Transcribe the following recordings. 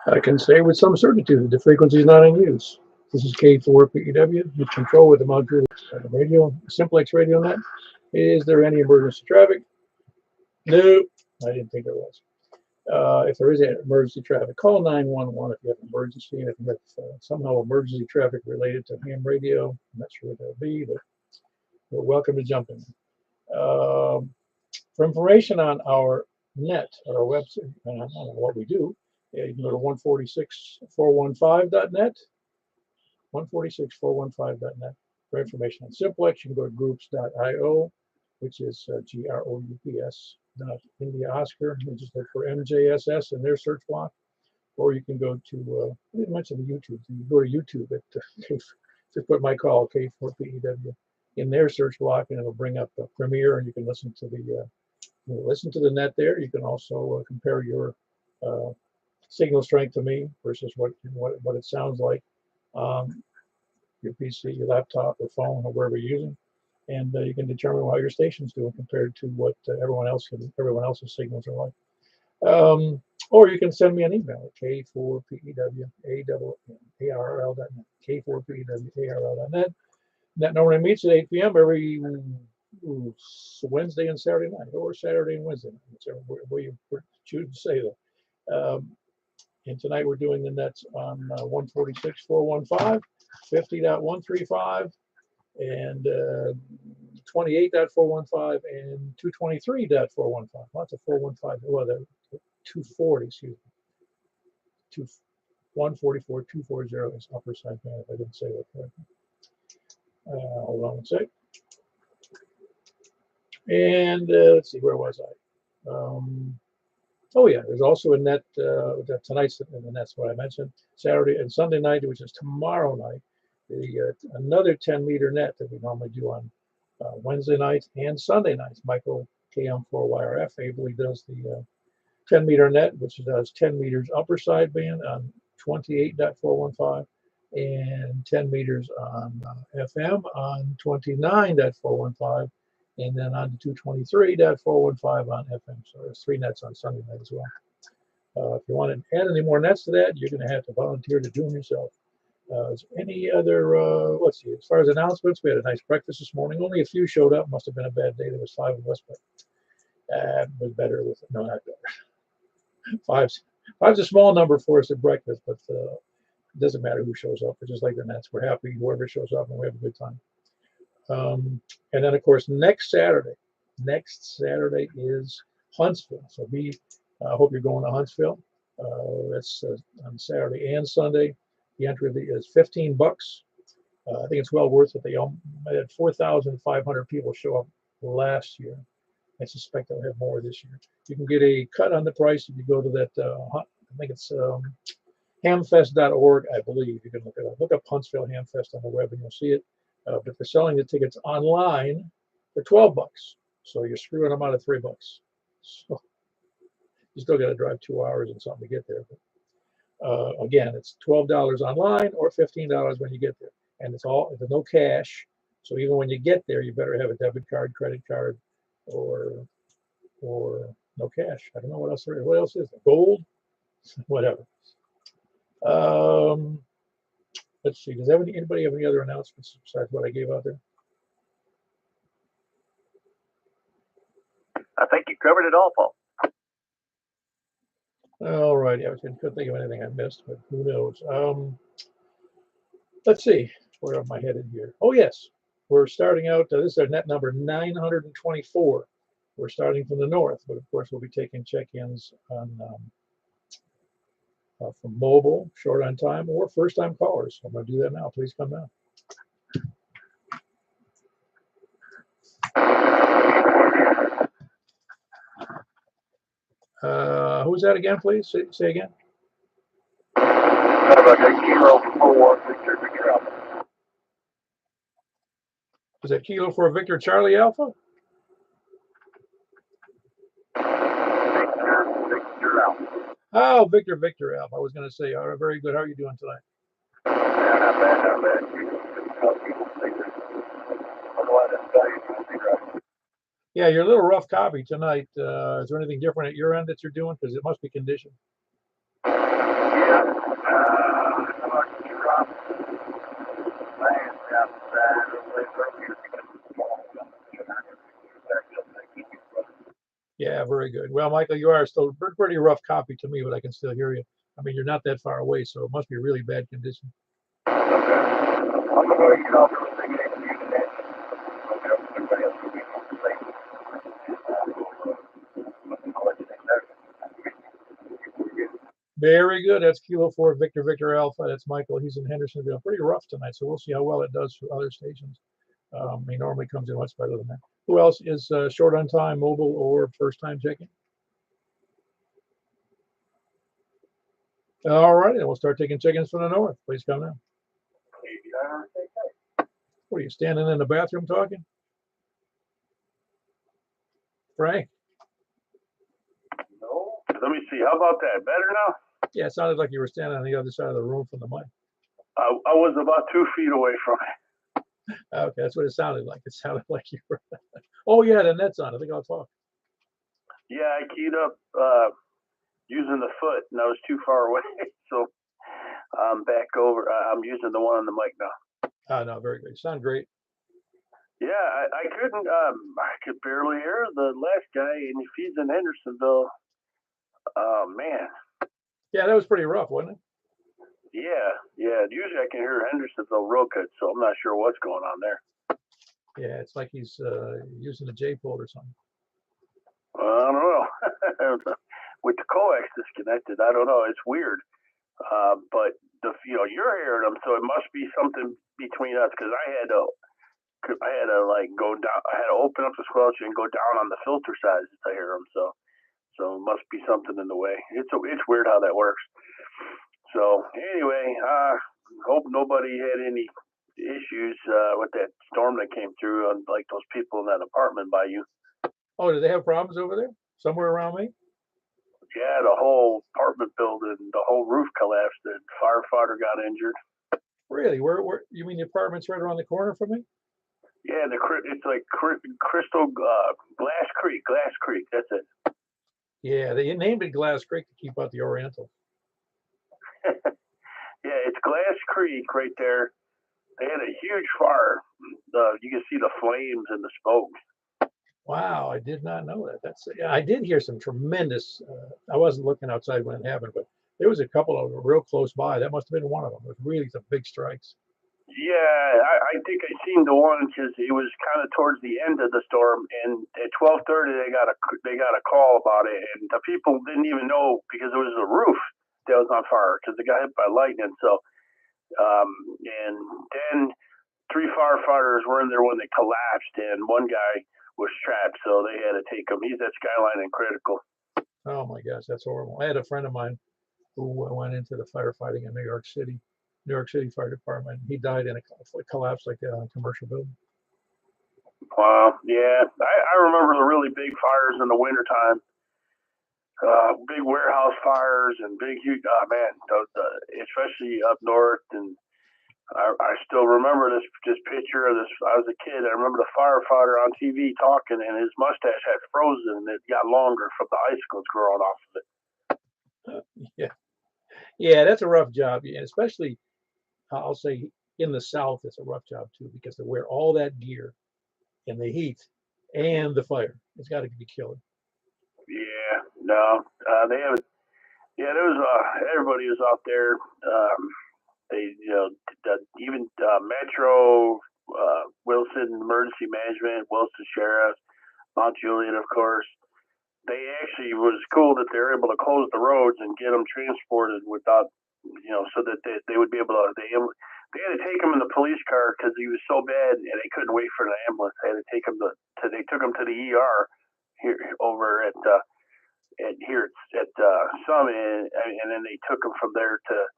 I can say with some certainty the frequency is not in use. This is K4PEW with control with the module radio, Simplex Radio Net. Is there any emergency traffic? No, I didn't think there was. If there is an emergency traffic, call 911 if you have an emergency. And if you have somehow emergency traffic related to ham radio, I'm not sure what that would be, but you're welcome to jump in. For information on our net, our website, and on what we do, you can go to 146.415.net, 146.415.net. For information on Simplex, you can go to groups.io, which is GROUPS, not India Oscar. You just look for MJSS in their search block. Or you can go to, I didn't mention the YouTube. You can go to YouTube at just put my call, K4PEW, in their search block, and it'll bring up Premiere, and you can listen to the net there. You can also compare your signal strength to me versus what it sounds like on your PC, your laptop, or phone, or wherever you're using, and you can determine how your station's doing compared to what everyone else's signals are like. Or you can send me an email at k4pewarl.net, k4pewarl.net. Net normally meets at 8 p.m. every Wednesday and Saturday night, or Saturday and Wednesday night, whichever way you choose to say that. And tonight we're doing the nets on 146.415, 50.135, and 28.415, and 223.415. Lots of 415. Well, the 240, excuse me. 144, 240 is upper side band, if I didn't say that correctly. Hold on a sec. And let's see, where was I? Oh yeah, there's also a net tonight's, and that's what I mentioned, Saturday and Sunday night, which is tomorrow night. Another 10-meter net that we normally do on Wednesday nights and Sunday nights. Michael KM4YRF ably does the 10-meter net, which does 10 meters upper sideband on 28.415 and 10 meters on FM on 29.415, and then on to 223.415 on FM. So there's 3 nets on Sunday night as well. If you want to add any more nets to that, you're going to have to volunteer to do them yourself. Is there any other, let's see, as far as announcements, we had a nice breakfast this morning. Only a few showed up. Must have been a bad day. There was 5 of us, but it was better with, no, not better. Five's a small number for us at breakfast, but it doesn't matter who shows up. We're just like the Nets. We're happy whoever shows up, and we have a good time. And then, of course, next Saturday is Huntsville. So I hope you're going to Huntsville. That's on Saturday and Sunday. The entry is $15. I think it's well worth it. They had 4,500 people show up last year. I suspect they'll have more this year. You can get a cut on the price if you go to that, I think it's hamfest.org, I believe. You can look it up. Look up Huntsville Hamfest on the web and you'll see it. But they're selling the tickets online for $12. So you're screwing them out of $3. So you still got to drive 2 hours and something to get there. But, again, it's $12 online or $15 when you get there. And there's no cash. So even when you get there, you better have a debit card, credit card, or no cash. I don't know what else there is. What else is there? Gold? Whatever. Let's see. Does anybody have any other announcements besides what I gave out there? I think you covered it all, Paul. All right. I couldn't think of anything I missed, but who knows? Let's see. Where am I headed here? Oh, yes. We're starting out. This is our net number 924. We're starting from the north, but of course, we'll be taking check-ins on from mobile, short on time, or first-time callers. I'm going to do that now. Please come down. Who's that again, please? Say again. Is that Kilo for Victor Charlie Alpha? Victor Alpha. Oh, Victor Alpha. I was going to say, all right, very good. How are you doing tonight? Yeah, you're a little rough copy tonight. Is there anything different at your end that you're doing? Because it must be conditioned. Yeah, very good. Well, Michael, you are still pretty rough copy to me, but I can still hear you. I mean, you're not that far away, so it must be really bad condition. Very good. That's Kilo 4 Victor Victor Alpha. That's Michael. He's in Hendersonville. Pretty rough tonight, so we'll see how well it does for other stations. He normally comes in much better than that. Who else is short on time, mobile, or first time checking? All right, then we'll start taking check-ins from the north. Please come in. What are you standing in the bathroom talking? Frank? No. Let me see. How about that? Better now? Yeah, it sounded like you were standing on the other side of the room from the mic. I was about 2 feet away from it. Okay, that's what it sounded like. It sounded like you were. Oh, yeah, the net's on. I think I'll talk. Yeah, I keyed up using the foot, and I was too far away. So I'm back over. I'm using the one on the mic now. Oh, no, very good. You sound great. Yeah, I couldn't. I could barely hear the last guy, and if he's in Hendersonville, man. Yeah, that was pretty rough, wasn't it? Yeah. Usually I can hear Hendersonville real good, so I'm not sure what's going on there. Yeah, it's like he's using a J-pole or something. I don't know. With the coax disconnected, I don't know. It's weird. But you're hearing them, so it must be something between us, because I had to like go down. I had to open up the squelch and go down on the filter size to hear them. So it must be something in the way. It's weird how that works. So anyway, hope nobody had any issues with that storm that came through on like those people in that apartment by you. Oh, do they have problems over there? Somewhere around me? Yeah, the whole apartment building, the whole roof collapsed. The firefighter got injured. Really? Where? You mean the apartment's right around the corner from me? Yeah, it's like Crystal Glass Creek. That's it. Yeah, they named it Glass Creek to keep out the Oriental. Yeah, it's Glass Creek right there. They had a huge fire. You can see the flames and the smoke. Wow, I did not know that. I did hear some tremendous. I wasn't looking outside when it happened, but there was a couple of them real close by. That must have been one of them. It was really some big strikes. Yeah, I think I seen the one because it was kind of towards the end of the storm, and at 12:30 they got a call about it, and the people didn't even know because it was the roof that was on fire because it got hit by lightning. So, and then 3 firefighters were in there when they collapsed, and one guy was trapped, so they had to take him. He's at Skyline and Critical. Oh my gosh, that's horrible. I had a friend of mine who went into the firefighting in New York City Fire Department. He died in a collapse like that on a commercial building. Wow, yeah. I remember the really big fires in the wintertime. Big warehouse fires and big, huge, man, especially up north. And I still remember this picture of this. I was a kid. I remember the firefighter on TV talking, and his mustache had frozen, and it got longer from the icicles growing off of it. Yeah, that's a rough job. Yeah, especially, I'll say in the South, it's a rough job too, because they wear all that gear in the heat and the fire. It's got to be killer. Yeah, no, they have. Yeah, there was everybody was out there. They, even Metro, Wilson Emergency Management, Wilson Sheriff, Mount Juliet, of course. They actually was cool that they're able to close the roads and get them transported without, so that they would be able to. They had to take him in the police car because he was so bad and they couldn't wait for an ambulance. They had to take him they took him to the ER here over at Summit, and then they took him from there to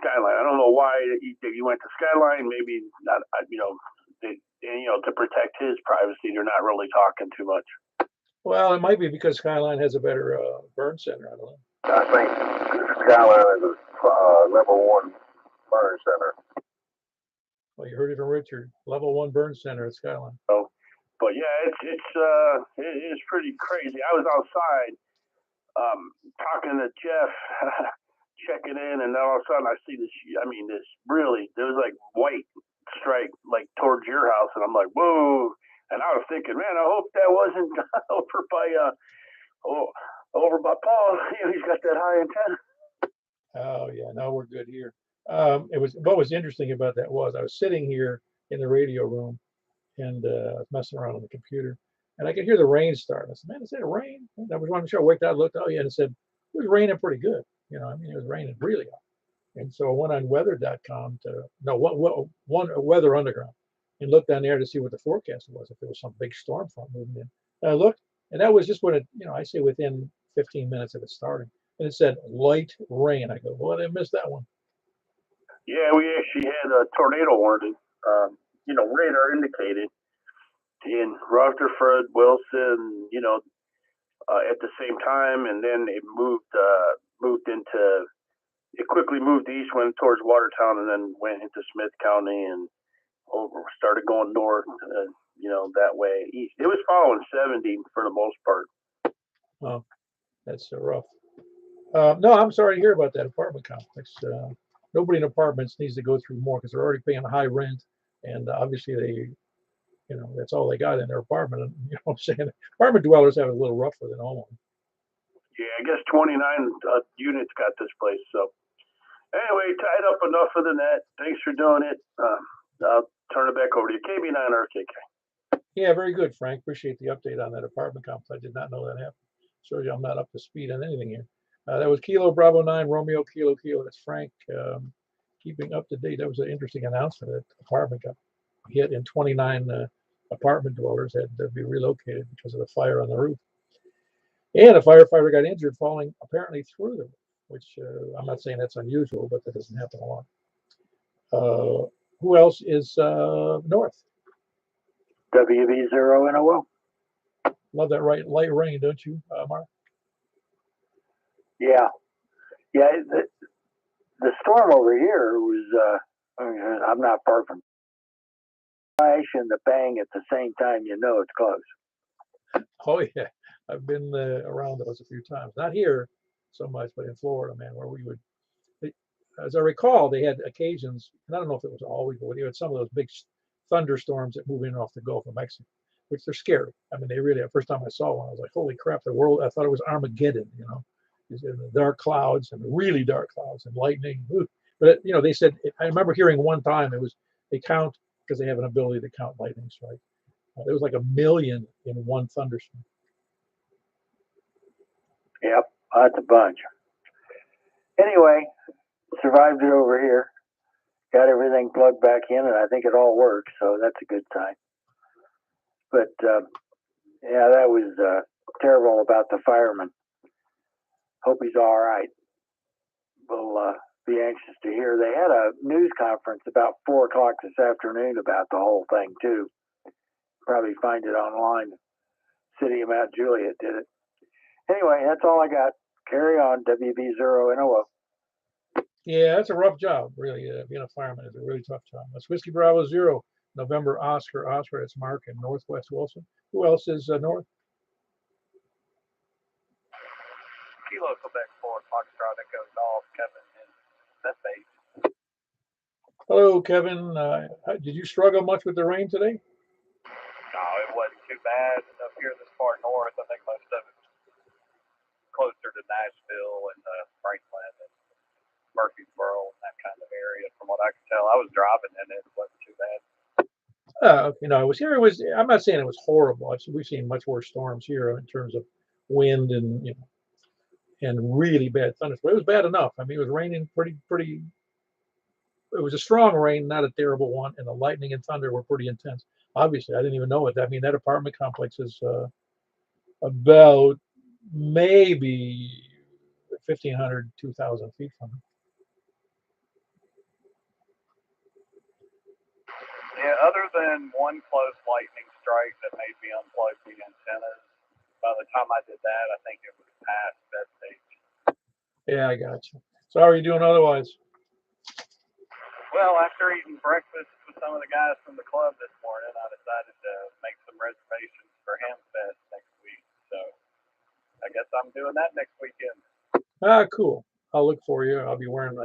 Skyline. I don't know why you went to Skyline. Maybe not. To protect his privacy, they're not really talking too much. Well, it might be because Skyline has a better burn center. I don't know. I think Skyline is a level 1 burn center. Well, you heard it from Richard. Level 1 burn center at Skyline. So, but yeah, it is pretty crazy. I was outside talking to Jeff, checking in, and then all of a sudden I see this. I mean, this really there was like white strike like towards your house, and I'm like, whoa! And I was thinking, man, I hope that wasn't over by over by Paul. He's got that high antenna. Oh yeah, no, we're good here. It was what was interesting about that was I was sitting here in the radio room and messing around on the computer, and I could hear the rain starting. I said, "Man, is that rain?" And I was wanting to show. I waked up, looked. Oh yeah, and it said it was raining pretty good. You know, I mean, it was raining really hard. And so I went on weather.com to no one Weather Underground and looked down there to see what the forecast was if there was some big storm front moving in. And I looked, and that was just when it, I say within 15 minutes of it starting, and it said light rain. I go, well, I missed that one. Yeah, we actually had a tornado warning. Radar indicated in Rutherford, Wilson, at the same time, and then it quickly moved east, went towards Watertown, and then went into Smith County and started going north, that way east. It was following 70 for the most part. Oh, that's so rough. No, I'm sorry to hear about that apartment complex. Nobody in apartments needs to go through more because they're already paying high rent, and obviously they, that's all they got in their apartment. And what I'm saying, apartment dwellers have it a little rougher than homeowners. Yeah, I guess 29 units got this place. So anyway, tied up enough of the net. Thanks for doing it. I'll turn it back over to you. KB9RKK. Yeah, very good, Frank. Appreciate the update on that apartment complex. I did not know that happened. Shows you I'm not up to speed on anything here. That was Kilo Bravo 9 Romeo Kilo Kilo. That's Frank keeping up to date. That was an interesting announcement that apartment got hit and 29 apartment dwellers had to be relocated because of the fire on the roof. And a firefighter got injured falling apparently through the roof, which I'm not saying that's unusual, but that doesn't happen a lot. Who else is north? WV0NOO. Love that light rain, don't you, Mark? Yeah. The storm over here was, I'm not far from flash and the bang at the same time, it's close. Oh, yeah. I've been around those a few times. Not here so much, but in Florida, man, where we would, as I recall, they had occasions, and I don't know if it was always, but you had some of those big thunderstorms that move in off the Gulf of Mexico, which they're scary. I mean, they really, the first time I saw one, I was like, holy crap, the world, I thought it was Armageddon, the dark clouds and really dark clouds and lightning. But, they said, I remember hearing one time they count, because they have an ability to count lightning strikes. There was like 1 million in one thunderstorm. Yep, that's a bunch. Anyway, survived it over here. Got everything plugged back in, and I think it all works, so that's a good sign. But, that was terrible about the fireman. Hope he's all right. We'll be anxious to hear. They had a news conference about 4 o'clock this afternoon about the whole thing, too. Probably find it online. City of Mount Juliet did it. Anyway, that's all I got. Carry on, WB0NOO. Yeah, that's a rough job, really. Being a fireman is a really tough job. That's Whiskey Bravo 0, November Oscar. That's Mark in Northwest Wilson. Who else is north? Kilo Quebec 4 Foxtrot Echo Golf, Kevin in Bethpage. Hello, Kevin. Did you struggle much with the rain today? No, it wasn't too bad up here this far north. I think most of it's closer to Nashville and Franklin and Murfreesboro and that kind of area. From what I could tell, I was driving and it wasn't too bad. I was here. I'm not saying it was horrible. We've seen much worse storms here in terms of wind and and really bad thunderstorms. It was bad enough. I mean, it was raining pretty. It was a strong rain, not a terrible one, and the lightning and thunder were pretty intense. Obviously, I didn't even know it. I mean, that apartment complex is about maybe 1,500, 2,000 feet from it. Yeah, other than one close lightning strike that made me unplug the antennas, by the time I did that, I think it was past that stage. Yeah, I got you. So how are you doing otherwise? Well, after eating breakfast with some of the guys from the club this morning, I decided to make some reservations for Hamfest next week. So I guess I'm doing that next weekend. Ah, cool. I'll look for you. I'll be wearing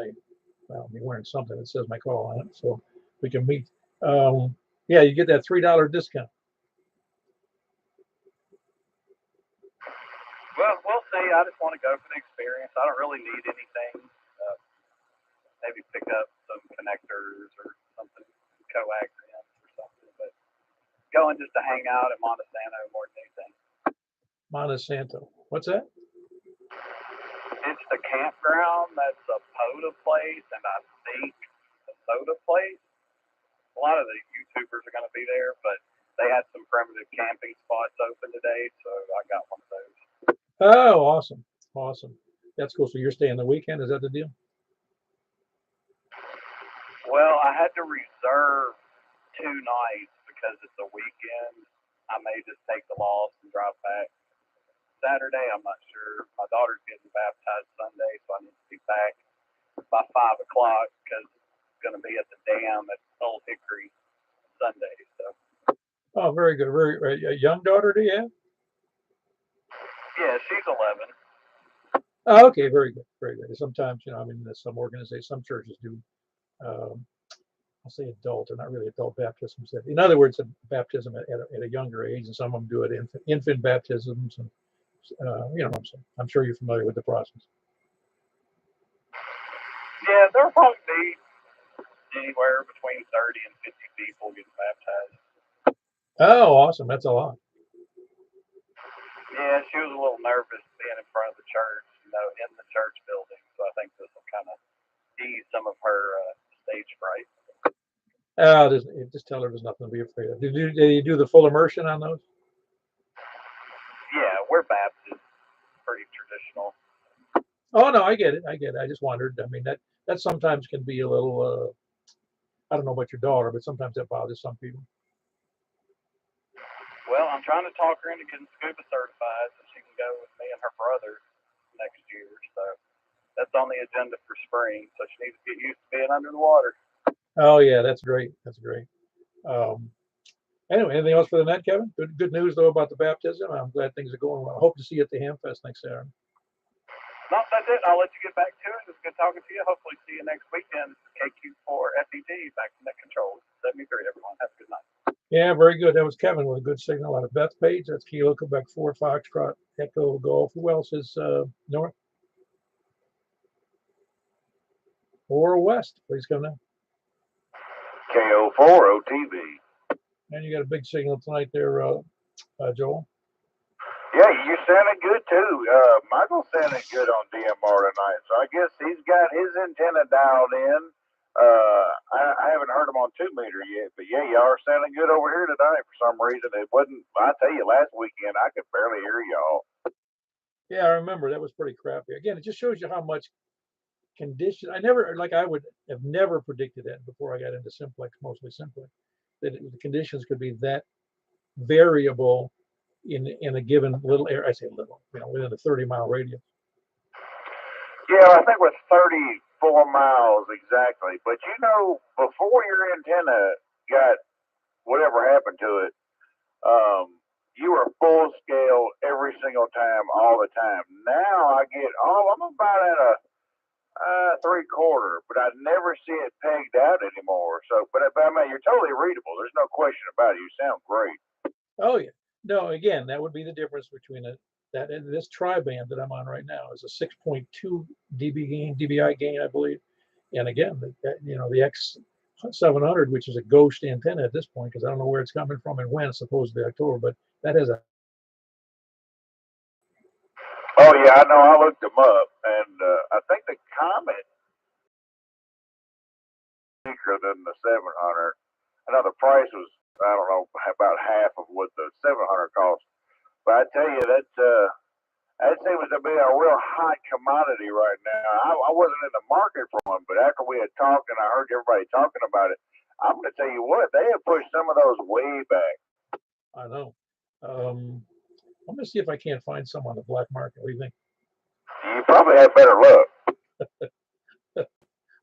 I'll be wearing something that says my call on it, so we can meet. Yeah, you get that $3 discount. Well, we'll see. I just want to go for the experience. I don't really need anything. Maybe pick up some connectors or something, coaxiums or something. But going just to hang out at Monsanto more than anything. Monsanto. What's that? It's the campground that's a Poda place, and I think a soda place. A lot of the YouTubers are going to be there, but they had some primitive camping spots open today, so I got one of those. Oh, awesome. Awesome. That's cool. So you're staying the weekend? Is that the deal? Well, I had to reserve 2 nights because it's a weekend. I may just take the loss and drive back Saturday. I'm not sure. My daughter's getting baptized Sunday, so I need to be back by 5 o'clock because it's going to be at the dam at Old Hickory Sunday. So. Oh, very good. Very a young daughter, do you have? Yeah, she's 11. Oh, okay, very good, very good. Sometimes, I mean, some organizations, some churches do. I'll say adult, or not really adult baptisms. In other words, a baptism at a younger age, and some of them do it infant baptisms, and you know what I'm saying. I'm sure you're familiar with the process. Yeah, there'll probably be anywhere between 30 and 50 people getting baptized. Oh, awesome! That's a lot. Yeah, she was a little nervous being in front of the church, in the church building. So I think this will kind of ease some of her stage fright. Just tell her there's nothing to be afraid of. Did you do the full immersion on those? Yeah, we're Baptist, pretty traditional. Oh no, I get it. I just wondered. I mean, that sometimes can be a little. I don't know about your daughter, but sometimes that bothers some people. Well, I'm trying to talk her into getting scuba certified so she can go with me and her brother next year. So that's on the agenda for spring. So she needs to get used to being under the water. Oh yeah, that's great. That's great. Anyway, anything else for the net, Kevin? Good news though about the baptism. I'm glad things are going well. I hope to see you at the Hamfest next Saturday. No, that's it. I'll let you get back to it. It was good talking to you. Hopefully see you next weekend. KQ4 FEG back to Net Control 73, everyone. Have a good night. Yeah, very good. That was Kevin with a good signal out of Bethpage. That's Kilo Quebec 4 Foxtrot Echo Golf. Who else is north or west? Please come now. KO4 OTV. And you got a big signal tonight there, Joel. Yeah, you sounded good too. Michael sounded good on DMR tonight, so I guess he's got his antenna dialed in. I haven't heard him on 2 meter yet, but yeah, y'all are sounding good over here tonight for some reason. It wasn't, I tell you, last weekend I could barely hear y'all. Yeah, I remember that was pretty crappy. Again, it just shows you how much condition. I would have never predicted that before I got into Simplex, mostly Simplex, that the conditions could be that variable in a given little area. I say little, within a 30-mile radius. Yeah, I think with 34 miles exactly. But before your antenna got whatever happened to it, you were full scale every single time, all the time. Now I'm about at a 3/4, but I never see it pegged out anymore. So, but I mean, you're totally readable. There's no question about it. You sound great. Oh yeah. No, again, that would be the difference between that and this tri-band that I'm on right now is a 6.2 dBi gain, I believe. And again, the X700, which is a ghost antenna at this point, because I don't know where it's coming from and when, supposedly October, but that has a. Oh yeah, I know. I looked them up, and I think the Comet is cheaper than the 700. I know the price was, I don't know, about half of what the 700 cost. But I tell you, that seems to be a real hot commodity right now. I wasn't in the market for one, but after we had talked and I heard everybody talking about it, I'm going to tell you what, they have pushed some of those way back. I know. I'm going to see if I can't find some on the black market. What do you think? You probably have better luck.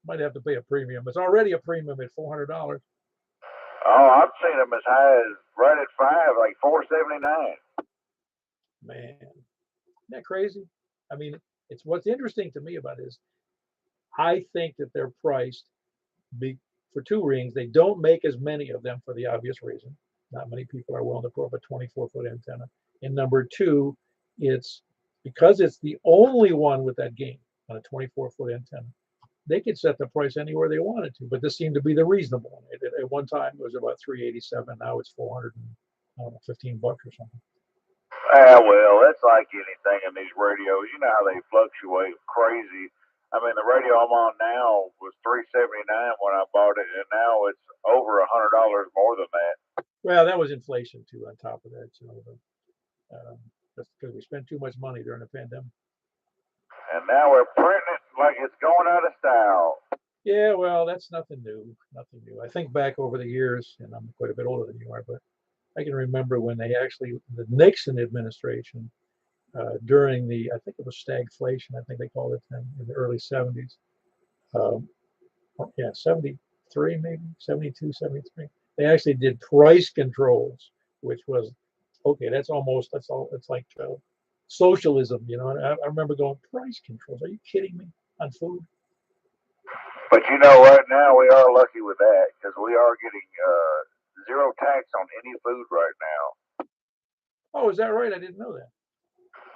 Might have to pay a premium. It's already a premium at $400. Oh, I've seen them as high as right at 5, like 479. Man, isn't that crazy? I mean, it's what's interesting to me about it is I think that they're priced for two rings. They don't make as many of them for the obvious reason. Not many people are willing to put up a 24-foot antenna. And number two, it's because it's the only one with that gain on a 24-foot antenna. They could set the price anywhere they wanted to, but this seemed to be the reasonable one. At one time, it was about $387. Now it's 415 bucks or something. Well, that's like anything in these radios. You know how they fluctuate crazy. I mean, the radio I'm on now was $379 when I bought it, and now it's over $100 more than that. Well, that was inflation too. On top of that, that's because we spent too much money during the pandemic. And now we're printing it like it's going out of style. Yeah, well, that's nothing new. Nothing new. I think back over the years, and I'm quite a bit older than you are, but I can remember when the Nixon administration, during I think it was stagflation, I think they called it then, in the early 70s. Yeah, 73 maybe, 72, 73. They actually did price controls, which was, okay, it's like socialism, And I remember going, price controls, are you kidding me, on food? But right now we are lucky with that because we are getting zero tax on any food right now. Oh, is that right? I didn't know that.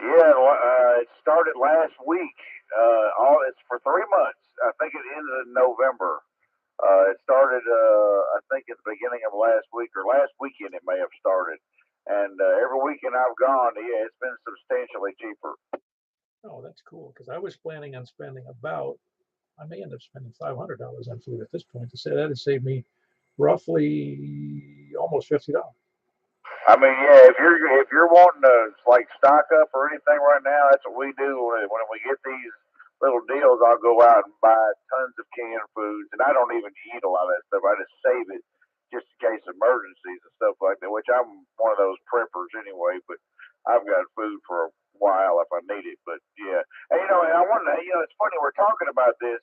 Yeah, it started last week. It's for 3 months. I think it ended in November. It started, I think, at the beginning of last week or last weekend. It may have started, and every weekend I've gone, yeah, it's been substantially cheaper. Oh, that's cool because I was planning on spending I may end up spending $500 on food at this point. To say that, it saved me roughly almost $50. I mean, yeah, if you're wanting to like stock up or anything right now, that's what we do when we get these little deals. I'll go out and buy tons of canned foods, and I don't even eat a lot of that stuff. I just save it just in case of emergencies and stuff like that. Which I'm one of those preppers anyway, but I've got food for a while if I need it. But yeah, and and I want to, it's funny we're talking about this.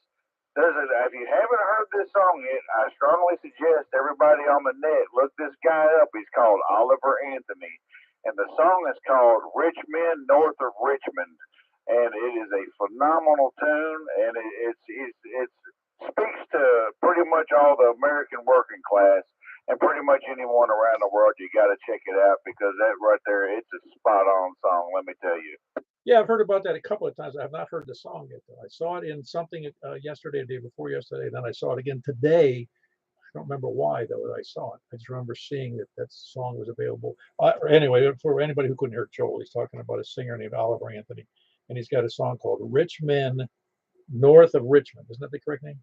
If you haven't heard this song yet, I strongly suggest everybody on the net look this guy up. He's called Oliver Anthony, and the song is called "Rich Men North of Richmond," and it is a phenomenal tune, and it speaks to pretty much all the American working class and pretty much anyone around the world. You got to check it out because that right there, it's a spot on song. Let me tell you. Yeah, I've heard about that a couple of times. I have not heard the song yet, though. I saw it in something yesterday, the day before yesterday. Then I saw it again today. I don't remember why, though, I saw it. I just remember seeing that song was available. Anyway, for anybody who couldn't hear Joel, he's talking about a singer named Oliver Anthony, and he's got a song called "Rich Men North of Richmond." Isn't that the correct name?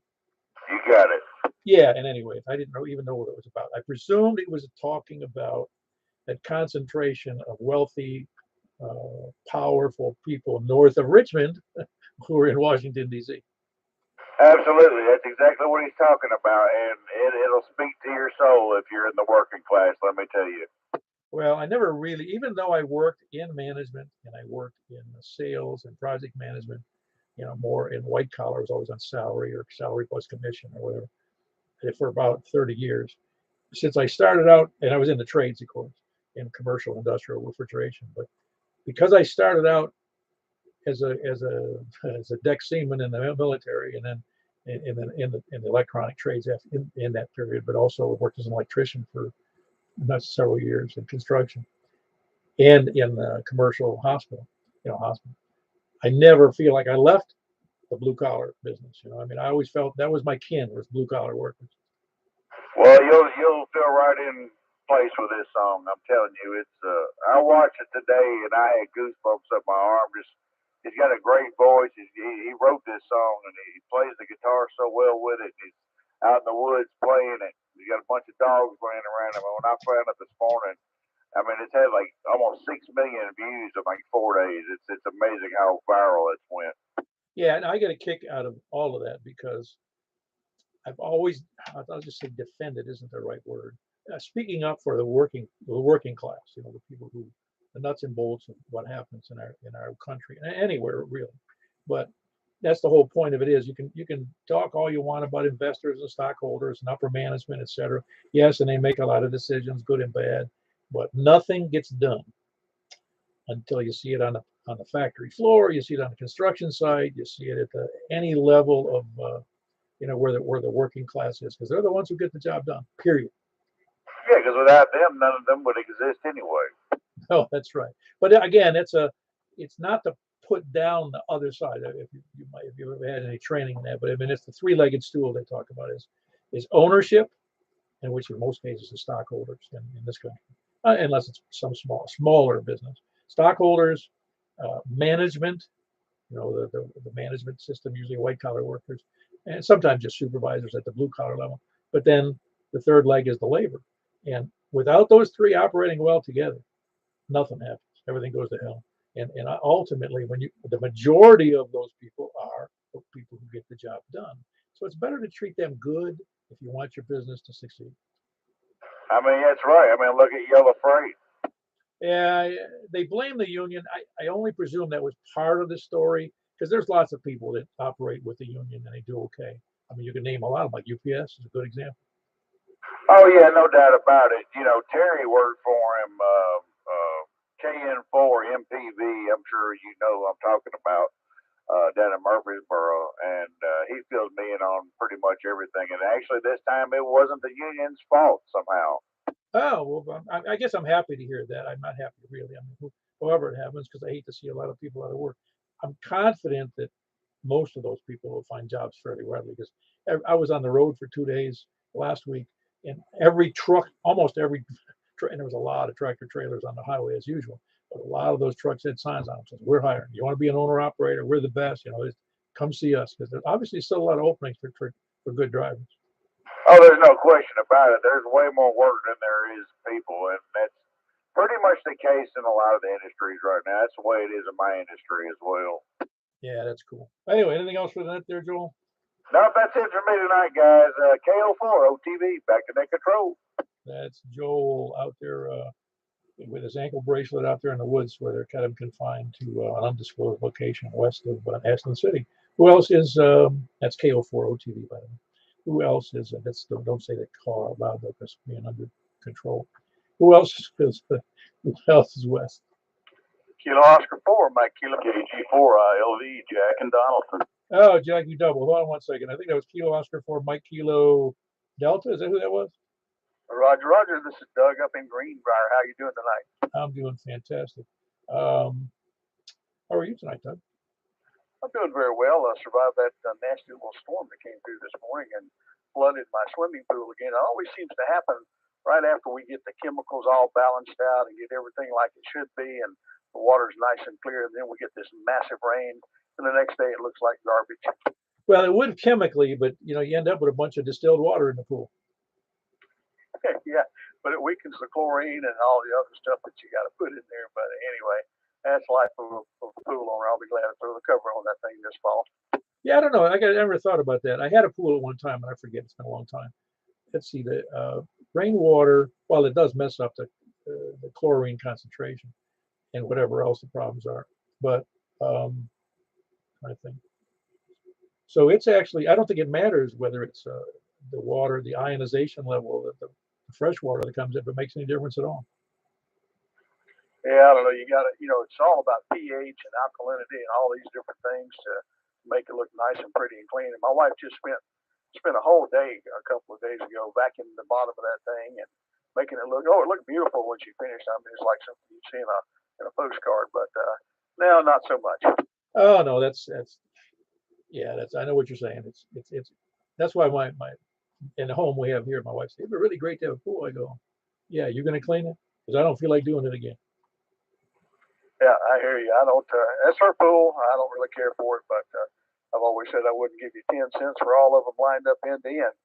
You got it. Yeah, and anyway, I didn't even know what it was about. I presumed it was talking about that concentration of wealthy, powerful people north of Richmond who are in Washington, D.C. Absolutely. That's exactly what he's talking about. And it'll speak to your soul if you're in the working class, let me tell you. Well, I never really, even though I worked in management and I worked in sales and project management, more in white collar, I was always on salary or salary plus commission or whatever, for about 30 years. Since I started out, and I was in the trades, of course, in commercial industrial refrigeration, but because I started out as a deck seaman in the military, and then in the electronic trades in that period, but also worked as an electrician for several years in construction and in the commercial hospital. I never feel like I left the blue collar business. I mean, I always felt that was my kin, was blue collar workers. Well, you'll feel right in place with this song. I'm telling you, it's. I watched it today and I had goosebumps up my arm. He's got a great voice. He wrote this song and he plays the guitar so well with it. He's out in the woods playing it. He's got a bunch of dogs playing around him. And when I found it this morning, I mean, it's had like almost 6 million views in like 4 days. It's amazing how viral it's went. Yeah, and I get a kick out of all of that because I've always, I'll just say defended isn't the right word. Speaking up for the working class, the people who, the nuts and bolts of what happens in our country, anywhere really. But that's the whole point of it is you can talk all you want about investors and stockholders and upper management, et cetera. Yes, and they make a lot of decisions, good and bad, but nothing gets done until you see it on the factory floor, you see it on the construction site, you see it at any level of where the working class is, because they're the ones who get the job done. Period. Yeah, because without them, none of them would exist anyway. Oh, that's right. But again, it's not to put down the other side. If you've ever had any training in that, but I mean, it's the three-legged stool they talk about is ownership, in which in most cases the stockholders in this country, unless it's some smaller business. Stockholders, management, the management system, usually white collar workers, and sometimes just supervisors at the blue collar level. But then the third leg is the labor. And without those three operating well together, nothing happens. Everything goes to hell. And ultimately, the majority of those people are the people who get the job done. So it's better to treat them good if you want your business to succeed. I mean, that's right. I mean, look at Yellow Freight. Yeah, they blame the union. I only presume that was part of the story, because there's lots of people that operate with the union and they do okay. I mean, you can name a lot of them, like UPS is a good example. Oh yeah, no doubt about it. Terry worked for him. KN4 MPV. I'm sure you know who I'm talking about. Down in Murfreesboro, and he filled me in on pretty much everything. And actually, this time it wasn't the union's fault somehow. Oh, well, I guess I'm happy to hear that. I'm not happy really. I mean, however it happens, because I hate to see a lot of people out of work. I'm confident that most of those people will find jobs fairly readily, because I was on the road for 2 days last week, and every truck, almost every, and there was a lot of tractor trailers on the highway as usual, but a lot of those trucks had signs on them saying, "We're hiring. You want to be an owner operator? We're the best. Come see us," because there's obviously still a lot of openings for good drivers. Oh, there's no question about it. There's way more work than there is people, and that's pretty much the case in a lot of the industries right now. That's the way it is in my industry as well. Yeah, that's cool. Anyway, anything else for that there, Joel? No, that's it for me tonight, guys. KO4 OTV back to net control. That's Joel out there with his ankle bracelet out there in the woods, where they're kind of confined to an undisclosed location west of Ashland City. Who else is? That's KO4 OTV, by the way. Who else is? Don't say that call out loud, because being under control. Who else is? Who else is west? Kilo Oscar 4, Mike Kilo KG4 LV, Jack and Donaldson. Oh, Jackie Double. Hold on one second. I think that was Kilo Oscar 4, Mike Kilo Delta. Is that who that was? Roger. This is Doug up in Greenbrier. How you doing tonight? I'm doing fantastic. How are you tonight, Doug? I'm doing very well. I survived that nasty little storm that came through this morning and flooded my swimming pool again. It always seems to happen right after we get the chemicals all balanced out and get everything like it should be, and the water's nice and clear, and then we get this massive rain, and the next day it looks like garbage. Well, it would chemically, but you end up with a bunch of distilled water in the pool. Yeah, but it weakens the chlorine and all the other stuff that you got to put in there. But anyway, that's life of a pool owner. I'll be glad to throw the cover on that thing this fall. Yeah, I don't know. I never thought about that. I had a pool at one time, and I forget. It's been a long time. Let's see, the rainwater, well, it does mess up the chlorine concentration and whatever else the problems are. But I think so. It's actually, I don't think it matters whether it's the water, the ionization level, the fresh water that comes in, if it makes any difference at all. Yeah, I don't know. You got to, it's all about pH and alkalinity and all these different things to make it look nice and pretty and clean. And my wife just spent a whole day a couple of days ago vacuuming the bottom of that thing and making it look. Oh, it looked beautiful when she finished. I mean, it's like something you'd see in a postcard, but no, not so much. Oh no, that's I know what you're saying. It's that's why my in the home we have here, my wife said, "It'd be really great to have a pool." I go, "Yeah, you're gonna clean it? Because I don't feel like doing it again." Yeah, I hear you. I don't. That's her pool. I don't really care for it, but I've always said I wouldn't give you 10 cents for all of them lined up end to end.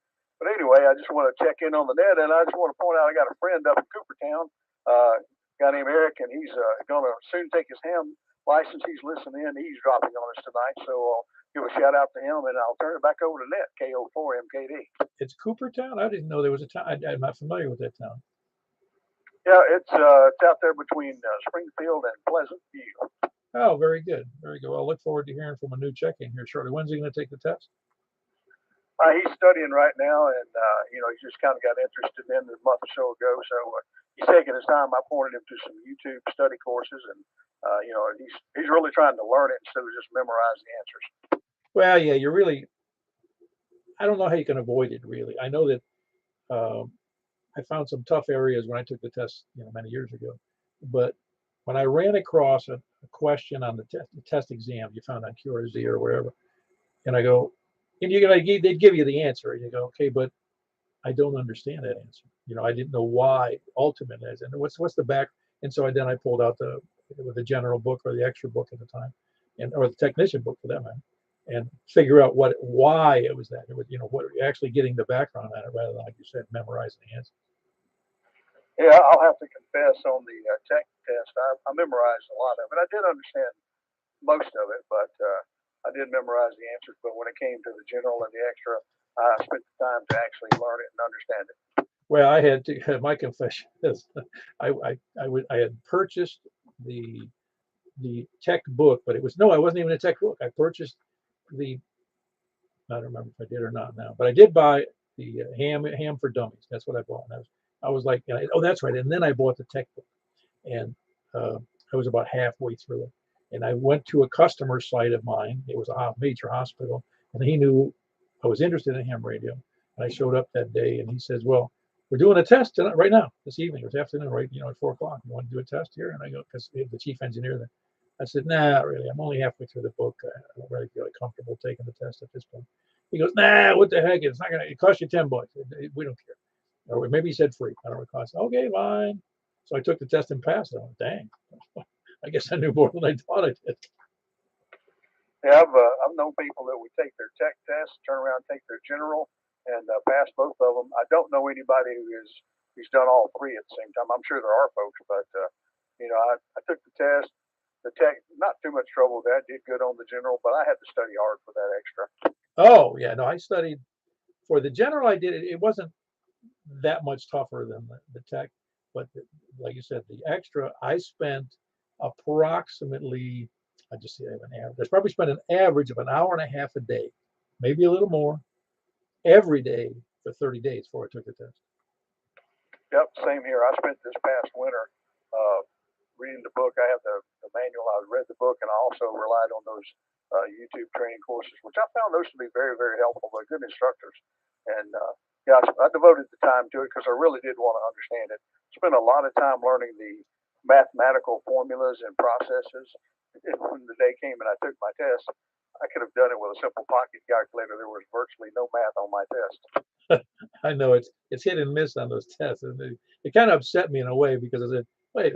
But anyway, I just want to check in on the net, and I just want to point out I got a friend up in Coopertown, a guy named Eric, and he's going to soon take his ham license. He's listening in. He's dropping on us tonight, so I'll give a shout out to him, and I'll turn it back over to net KO4 MKD. It's Coopertown. I didn't know there was a town. I'm not familiar with that town. Yeah, it's out there between Springfield and Pleasant View. Oh, very good. Very good. Well, I look forward to hearing from a new check-in here shortly. When's he going to take the test? He's studying right now, and he just kind of got interested in it a month or so ago. So he's taking his time. I pointed him to some YouTube study courses, and he's really trying to learn it instead of just memorize the answers. Well, yeah, you're really. I don't know how you can avoid it. Really, I know that I found some tough areas when I took the test, many years ago. But when I ran across a question on the test exam you found on QRZ or wherever, and I go, and they'd give you the answer, and you go, okay, but I don't understand that answer. I didn't know why ultimate is, and what's the back. And so then I pulled out the general book or the extra book at the time, or the technician book for that matter, and figure out why it was that. It was, what actually getting the background on it rather than, like you said, memorizing the answer. Yeah, I'll have to confess on the tech test, I memorized a lot of it. I did understand most of it, but I did memorize the answers. But when it came to the general and the extra, I spent the time to actually learn it and understand it. Well, I had to have my confession is I had purchased the tech book, but I wasn't even a tech book. I purchased I don't remember if I did or not now, but I did buy the ham for dummies. That's what I bought. And I was like, oh, that's right. And then I bought the tech book, and I was about halfway through it. And I went to a customer site of mine. It was a major hospital, and he knew I was interested in ham radio. And I showed up that day, and he says, well, we're doing a test tonight, right now, this evening, this afternoon, right, at 4 o'clock. You want to do a test here? And I go, because the chief engineer there. I said, nah, not really. I'm only halfway through the book. I don't really feel comfortable taking the test at this point. He goes, nah, what the heck? It's not going to, it costs you $10. We don't care. Or maybe he said free. I don't recall. I said, okay, fine. So I took the test and passed. I went, dang. I guess I knew more than I thought I did. Yeah, I've known people that would take their tech test, turn around, take their general, and pass both of them. I don't know anybody who's done all three at the same time. I'm sure there are folks, but I took the test. The tech, not too much trouble with that. Did good on the general, but I had to study hard for that extra. Oh yeah, no, I studied for the general. I did it. It wasn't that much tougher than the tech, but like you said, the extra. I spent approximately. I just say I have an average. I probably spent an average of an hour and a half a day, maybe a little more, every day for 30 days before I took the test. Yep, same here. I spent this past winter reading the book. I have the manual. I read the book, and I also relied on those YouTube training courses, which I found those to be very, very helpful. They're good instructors. And I devoted the time to it because I really did want to understand it. Spent a lot of time learning the mathematical formulas and processes. And when the day came and I took my test, I could have done it with a simple pocket calculator. There was virtually no math on my test. I know it's hit and miss on those tests, and it kind of upset me in a way because I said, wait,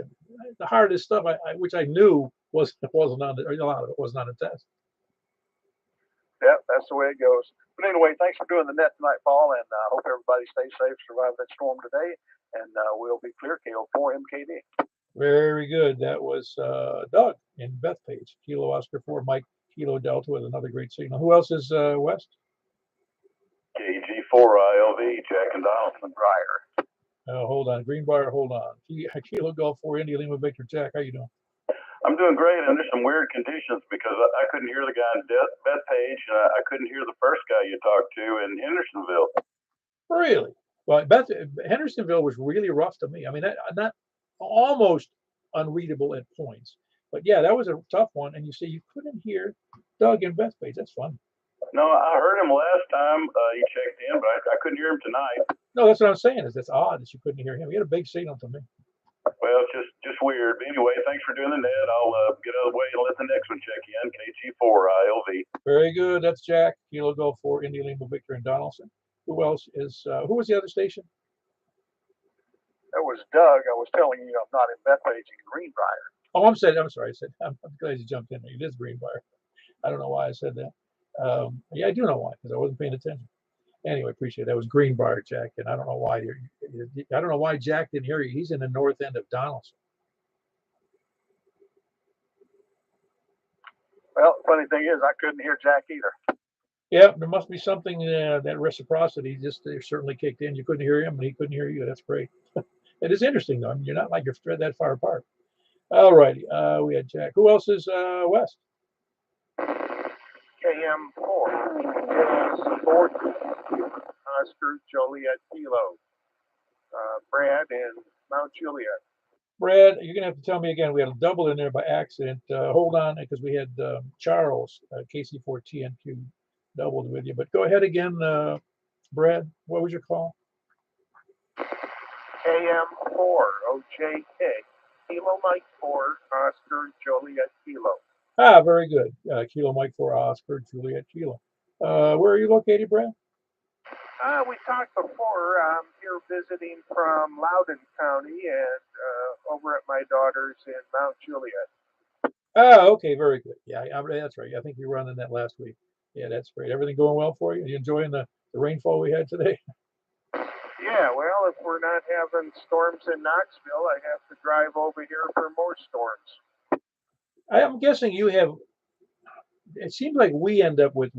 the hardest stuff which I knew wasn't on a lot of it wasn't on a test. Yeah, that's the way it goes. But anyway, thanks for doing the net tonight, Paul, and I hope everybody stays safe, survive that storm today, and we'll be clear. KO4 MKD. Very good. That was Doug in Bethpage, Kilo Oscar 4, Mike Kilo Delta with another great signal. Who else is west? KG4 ILV, Jack and Donaldson, Briar. Hold on, Greenbrier. Hold on. Kilo Golf 4, Indy Lima Victor Jack. How you doing? I'm doing great under some weird conditions because I couldn't hear the guy in Bethpage, and I couldn't hear the first guy you talked to in Hendersonville. Really? Well, Hendersonville was really rough to me. I mean, not almost unreadable at points, but yeah, that was a tough one. And you say you couldn't hear Doug in Bethpage. That's fun. No, I heard him last time he checked in, but I couldn't hear him tonight. No, that's what I'm saying. That's odd that you couldn't hear him. He had a big signal to me. Well, it's just weird. But anyway, thanks for doing the net. I'll get out of the way and let the next one check in. KG4 ILV. Very good. That's Jack. Kilo Golf 4, Indy Lima Victor and Donaldson. Who else is? Who was the other station? That was Doug. I was telling you I'm not in Bethpage in Greenbrier. Oh, I'm sorry. I'm glad you jumped in there. It is Greenbrier. I don't know why I said that. Yeah, I do know why, because I wasn't paying attention. Anyway, appreciate it. That was Greenbrier, Jack, and I don't know why Jack didn't hear you. He's in the north end of Donaldson. Well, funny thing is, I couldn't hear Jack either. Yeah, there must be something that reciprocity just certainly kicked in. You couldn't hear him, and he couldn't hear you. That's great. It is interesting, though. I mean, you're not like you're that far apart. All righty. We had Jack. Who else is west? KM4, Fort Oscar Joliet Kilo, Brad in Mount Juliet. Brad, you're gonna have to tell me again. We had a double in there by accident. Hold on, because we had Charles KC4TNQ doubled with you. But go ahead again, Brad. What was your call? KM4 OJK Kilo Mike 4 Oscar Joliet Kilo. Ah, very good. Kilo Mike 4 Oscar Juliet Kilo. Where are you located, Brad? We talked before. I'm here visiting from Loudoun County and over at my daughter's in Mount Juliet. Oh, okay, very good. Yeah, that's right. I think you were on that last week. Yeah, that's great. Everything going well for you? You enjoying the rainfall we had today? Yeah, well, if we're not having storms in Knoxville, I have to drive over here for more storms. I'm guessing you have. It seems like we end up with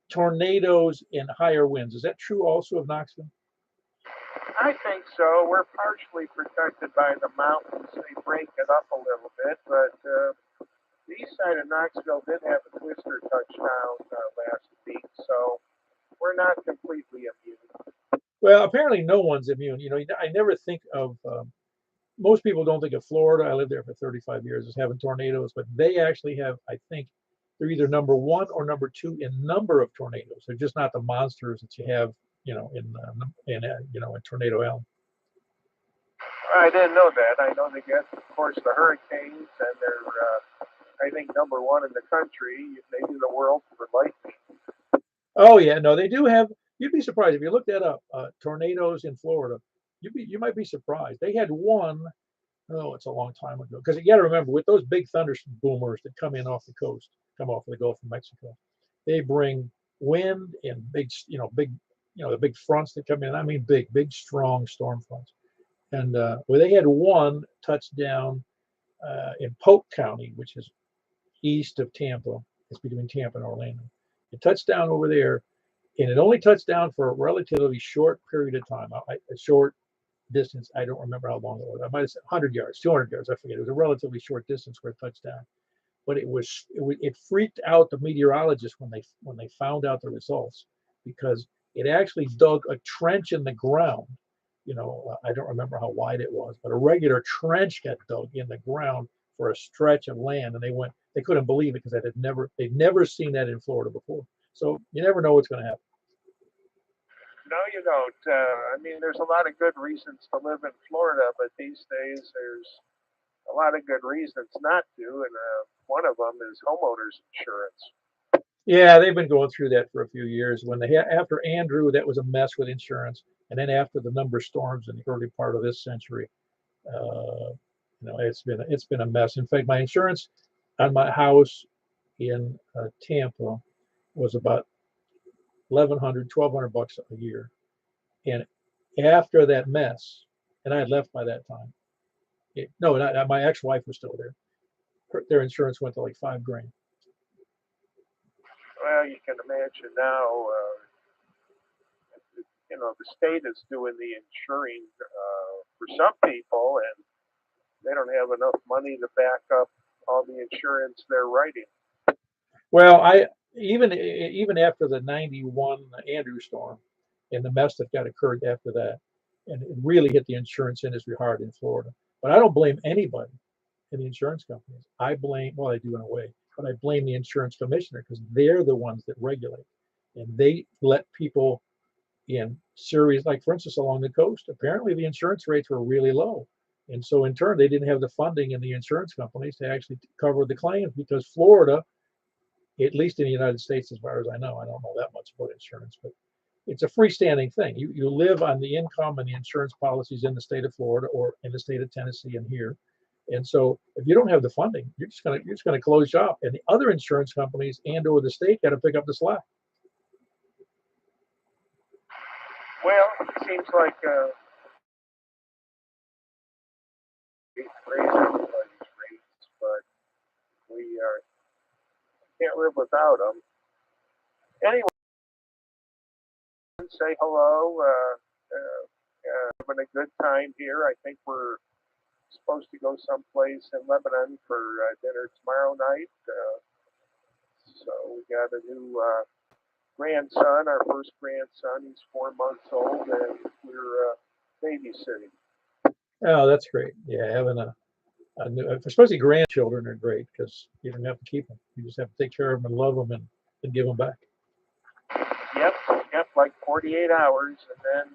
tornadoes and higher winds. Is that true also of Knoxville? I think so. We're partially protected by the mountains. They break it up a little bit, but the east side of Knoxville did have a twister touchdown last week, so we're not completely immune. Well, apparently no one's immune. I never think of. Most people don't think of Florida. I lived there for 35 years as having tornadoes, but they actually have. I think they're either number one or number two in number of tornadoes. They're just not the monsters that you have, in Tornado Alley. I didn't know that. I know they get, of course, the hurricanes, and they're, I think, number one in the country, maybe the world for lightning. Oh yeah, no, they do have. You'd be surprised if you look that up. Tornadoes in Florida. You might be surprised. They had one. Oh, it's a long time ago. Because you got to remember, with those big thunder boomers that come in off the coast, come off of the Gulf of Mexico, they bring wind and big, the big fronts that come in. I mean, big, strong storm fronts. And where they had one touchdown in Polk County, which is east of Tampa. It's between Tampa and Orlando. It touched down over there, and it only touched down for a relatively short period of time, a short distance. I don't remember how long it was. I might have said 100 yards, 200 yards. I forget. It was a relatively short distance where it touched down. But it freaked out the meteorologists when they found out the results, because it actually dug a trench in the ground. I don't remember how wide it was, but a regular trench got dug in the ground for a stretch of land, and they couldn't believe it because they'd never seen that in Florida before. So you never know what's going to happen. No, you don't. I mean, there's a lot of good reasons to live in Florida, but these days there's a lot of good reasons not to, and one of them is homeowners insurance. Yeah, they've been going through that for a few years. After Andrew, that was a mess with insurance, and then after the number of storms in the early part of this century, it's been a mess. In fact, my insurance on my house in Tampa was about $1,200 a year, and after that mess, and I had left by that time. My ex-wife was still there. Their insurance went to like $5,000. Well, you can imagine now. The state is doing the insuring for some people, and they don't have enough money to back up all the insurance they're writing. Well, even after the '91 Andrew storm and the mess that got occurred after that, and it really hit the insurance industry hard in Florida. But I don't blame anybody in the insurance companies. I do in a way, but I blame the insurance commissioner, because they're the ones that regulate, and they let people in serious, like for instance, along the coast. Apparently, the insurance rates were really low, and so in turn, they didn't have the funding in the insurance companies to actually cover the claims, because Florida, at least in the United States, as far as I don't know that much about insurance, but it's a freestanding thing. You live on the income and the insurance policies in the state of Florida or in the state of Tennessee and here. And so if you don't have the funding, you're just gonna close shop, and the other insurance companies and or the state got to pick up the slack. Well, it seems like raise everybody's rates, but we can't live without them. Anyway, say hello. Having a good time here. I think we're supposed to go someplace in Lebanon for dinner tomorrow night. So we got a new grandson, our first grandson. He's 4 months old, and we're babysitting. Oh, that's great. Yeah, having a new, especially grandchildren are great because you don't have to keep them. You just have to take care of them and love them and give them back. Yep, like 48 hours, and then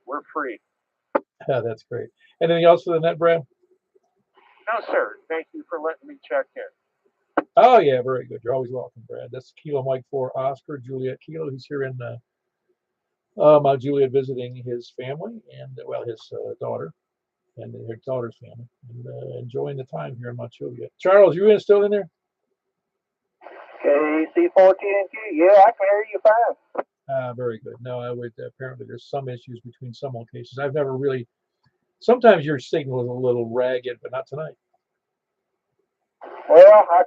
we're free. Yeah, that's great. Anything else for the net, Brad? No, sir. Thank you for letting me check in. Oh, yeah, very good. You're always welcome, Brad. That's Kilo Mike for Oscar, Juliet Kilo. He's here in Mount Juliet visiting his family and, well, his daughter and her daughter's family and enjoying the time here in Mount Juliet. Charles, you still in there? KC14Q. Yeah, I can hear you fine. Very good. No, I would apparently there's some issues between some locations. I've never really. Sometimes your signal is a little ragged, but not tonight. Well, I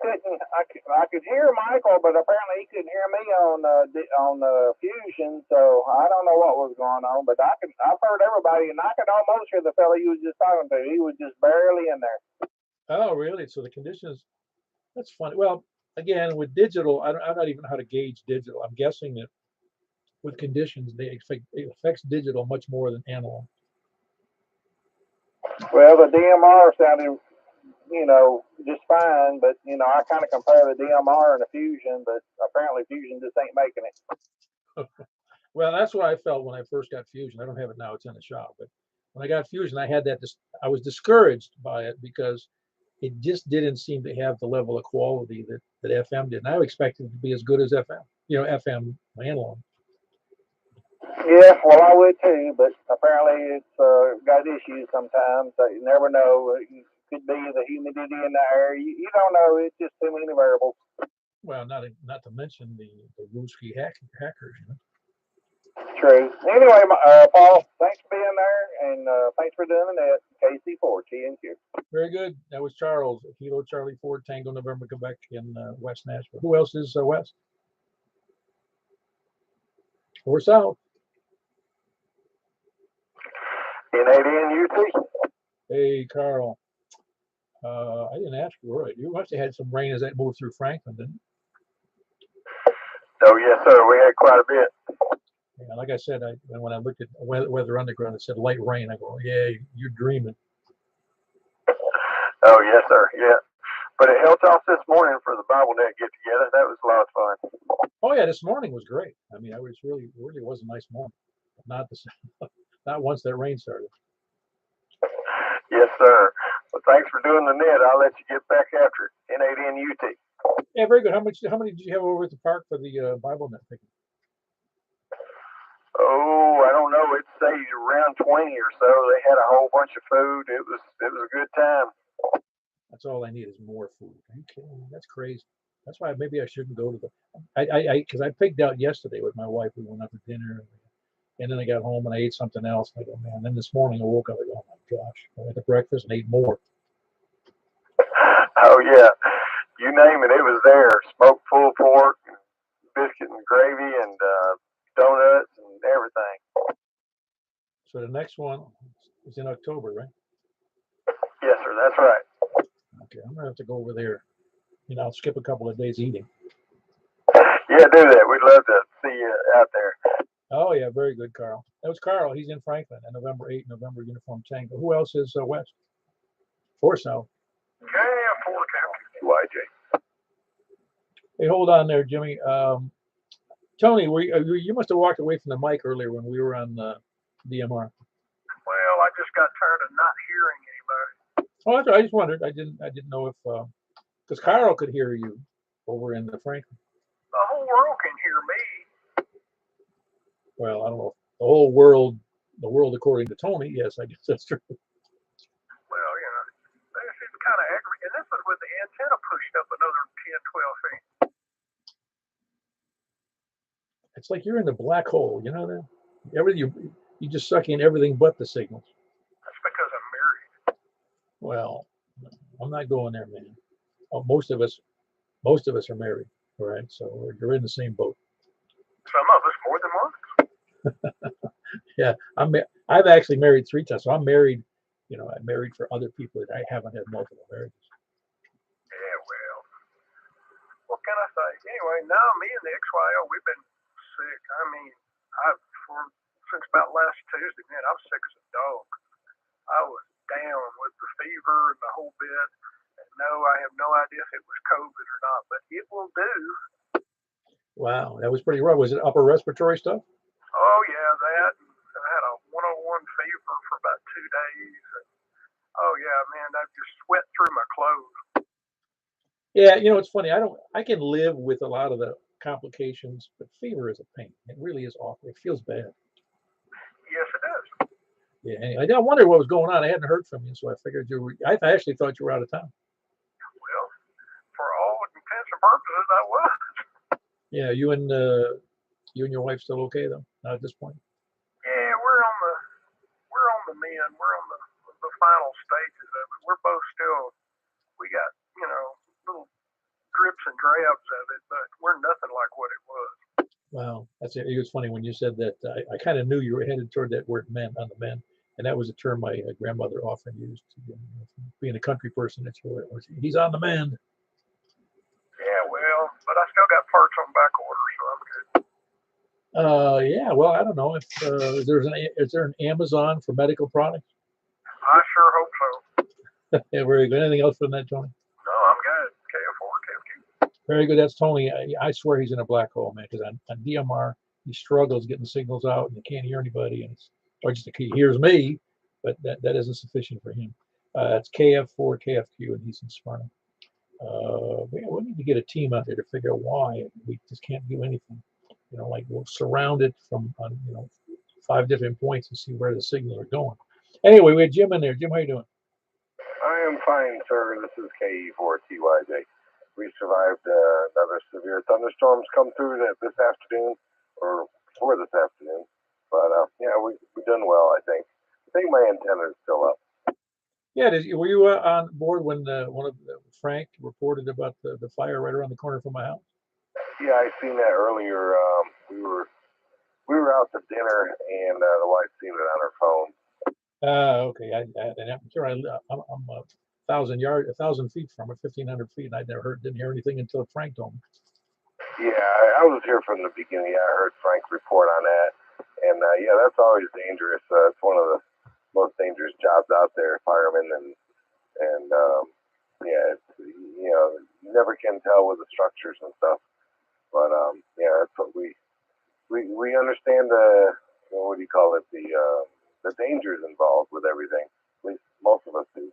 could hear Michael, but apparently he couldn't hear me on Fusion. So I don't know what was going on, but I've heard everybody, and I could almost hear the fella you was just talking to. He was just barely in there. Oh, really? So the conditions. That's funny. Well, again, with digital, I'm not even how to gauge digital. I'm guessing that with conditions, it affects digital much more than analog. Well, the DMR sounded, just fine, but I kind of compare the DMR and the Fusion, but apparently Fusion just ain't making it. Well, that's what I felt when I first got Fusion. I don't have it now; it's in the shop. But when I got Fusion, I had that. I was discouraged by it because it just didn't seem to have the level of quality that FM did. And I expected it to be as good as FM. FM analog. Yeah, well, I would too, but apparently it's got issues sometimes. So you never know. It could be the humidity in the air. You don't know. It's just too many variables. Well, not to mention the Ruski hackers. True. Anyway, Paul, thanks for being there, and thanks for doing the net. KC4 TNQ. Very good. That was Charles, Kilo Charlie 4 Tango November Quebec in West Nashville. Who else is west or south? NADNUT. Hey, Carl. I didn't ask you, right? You must have had some rain as that moved through Franklin, didn't it? Oh, yes, sir. We had quite a bit. Yeah, like I said, when I looked at Weather Underground, it said light rain. I go, yeah, you're dreaming. Oh, yes, sir. Yeah. But it helped off this morning for the Bible Net get together. That was a lot of fun. Oh, yeah, this morning was great. I mean, really was a nice morning. Not once that rain started. Yes, sir. Well, thanks for doing the net. I'll let you get back after it. NADNUT. Yeah, very good. How many did you have over at the park for the Bible Net picnic? Oh, I don't know. It say around 20 or so. They had a whole bunch of food. It was a good time. That's all I need is more food. Are you kidding me? That's crazy. That's why maybe I shouldn't go to because I pigged out yesterday with my wife. We went out to dinner, and then I got home and I ate something else. And I go, man. Then this morning I woke up. I go, oh my gosh! I went to breakfast and ate more. Oh yeah, you name it, it was there. Smoked pulled pork, biscuit and gravy, and donuts and everything. So the next one is in October, right? Yes, sir. That's right. Okay, I'm gonna have to go over there. I'll skip a couple of days eating. Yeah, do that. We'd love to see you out there. Oh yeah, very good, Carl. That was Carl. He's in Franklin and November 8, November Uniform Tango. Who else is west? Or south? YJ. Hey, hold on there, Jimmy. Tony, you must have walked away from the mic earlier when we were on DMR. Well, I just got tired of not hearing anybody. Oh, that's right. I just wondered. I didn't know if because Carl could hear you over in the Franklin. The whole world can hear me. Well, I don't know. The whole world, the world according to Tony. Yes, I guess that's true. Well, this is kind of aggravating. And this was with the antenna pushed up another 10, 12 feet. It's like you're in the black hole. You know that? You just suck in everything but the signals. That's because I'm married. Well, I'm not going there, man. Most of us are married, all right? So you're in the same boat. Some of us more than once. Yeah, I've actually married 3 times. So I'm married you know, I married for other people that I haven't had multiple marriages. Yeah, well, what can I say? Anyway, no, me and the ex-wife, we've been sick. I mean, since about last Tuesday, man, I was sick as a dog. I was down with the fever and the whole bit. And no, I have no idea if it was COVID or not, but it will do. Wow, that was pretty rough. Was it upper respiratory stuff? Oh yeah, that. I had a 101 fever for about 2 days. And, oh yeah, man, I just sweat through my clothes. Yeah, you know, it's funny. I can live with a lot of the complications, but fever is a pain. It really is awful. It feels bad. Yes, it does. Yeah, anyway, I wondered what was going on. I hadn't heard from you, so I figured I actually thought you were out of town. Well, for all intents and purposes, I was. Yeah, you and your wife still okay though? Not at this point. Yeah, we're on the mend. We're on the final stages of it. We're both still. We got little drips and drabs of it, but we're nothing like what it was. Wow, that's it. It was funny when you said that. I kind of knew you were headed toward that word "mend" on the mend, and that was a term my grandmother often used. Being a country person, he's on the mend. Yeah, well, but I still got parts on back order, so I'm good. Yeah. Well, I don't know if is there an Amazon for medical products? I sure hope so. Yeah, very good. Anything else from that, Tony? No, I'm good. KF4, KF2. Very good. That's Tony. I swear he's in a black hole, man. Because on DMR he struggles getting signals out, and he can't hear anybody, and or just he hears me, but that isn't sufficient for him. It's KF4, KFQ, and he's in Smyrna. We need to get a team out there to figure out why we just can't do anything. You know, like we'll surround it from 5 different points and see where the signals are going. Anyway, we had Jim in there. Jim, how you doing? I am fine, sir. This is KE4TYJ. We survived another severe thunderstorms come through this afternoon, or before this afternoon. But yeah, we've done well, I think. I think my antenna is still up. Yeah, were you on board when Frank reported about the fire right around the corner from my house? Yeah, I seen that earlier. We were out to dinner, and the wife seen it on her phone. Okay. I'm sure I'm 1,000 feet from it, 1,500 feet, and I didn't hear anything until Frank told me. Yeah, I was here from the beginning. I heard Frank report on that, and yeah, that's always dangerous. It's one of the most dangerous jobs out there, firemen, and yeah, you never can tell with the structures and stuff. But yeah, that's what we understand what do you call it, the dangers involved with everything. At least most of us do.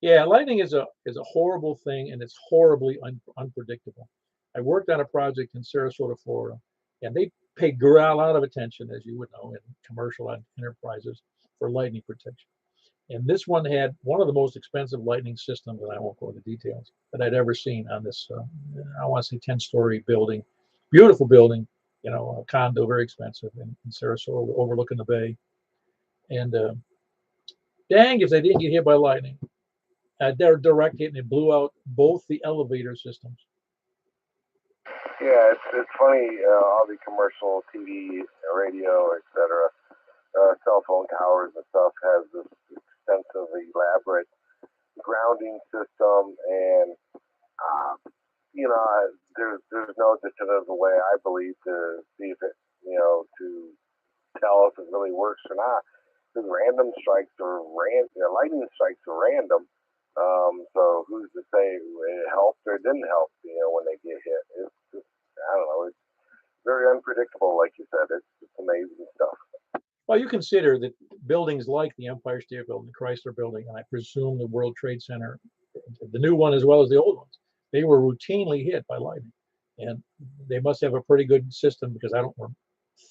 Yeah, lightning is a horrible thing, and it's horribly unpredictable. I worked on a project in Sarasota, Florida, and they pay a lot of attention, as you would know, in commercial enterprises for lightning protection. And this one had one of the most expensive lightning systems, and I won't go into details, that I'd ever seen on this, I want to say 10-story building, beautiful building, a condo, very expensive in Sarasota, overlooking the bay. And dang, if they didn't get hit by lightning, they're direct hit, and it blew out both the elevator systems. Yeah, it's funny, all the commercial TV, radio, etc., cell phone towers and stuff has this extensive, elaborate grounding system, and there's no definitive way, I believe, to see if it, to tell if it really works or not. Because lightning strikes are random. So who's to say it helped or didn't help? When they get hit, it's just, I don't know. It's very unpredictable, like you said. It's amazing stuff. Well, you consider that buildings like the Empire State Building, the Chrysler Building, and I presume the World Trade Center, the new one as well as the old ones, they were routinely hit by lightning. And they must have a pretty good system, because I don't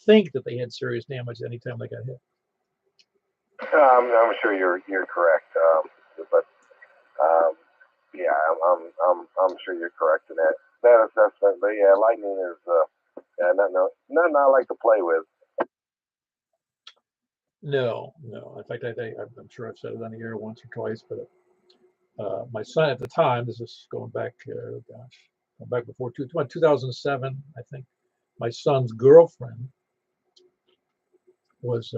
think that they had serious damage anytime they got hit. I'm sure you're correct, but yeah, I'm sure you're correct in that assessment. But yeah, lightning is nothing I like to play with. No. In fact, I'm sure I've said it on the air once or twice, but my son at the time, this is going back, going back before 2007, I think. My son's girlfriend was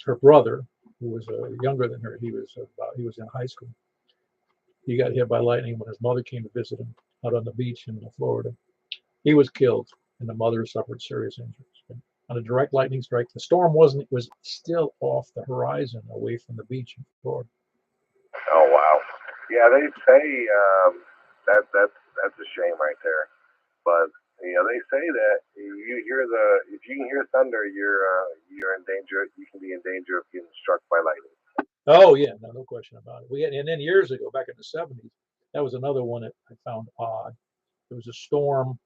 her brother who was younger than her. He was in high school. He got hit by lightning when his mother came to visit him out on the beach in Florida. He was killed, and the mother suffered serious injuries. On a direct lightning strike, the storm was still off the horizon, away from the beach in Florida. Oh wow. Yeah, they say that's a shame right there. But they say that if you can hear thunder, you're in danger. You can be in danger of getting struck by lightning. Oh yeah, no question about it. And then years ago, back in the '70s, that was another one that I found odd. There was a storm.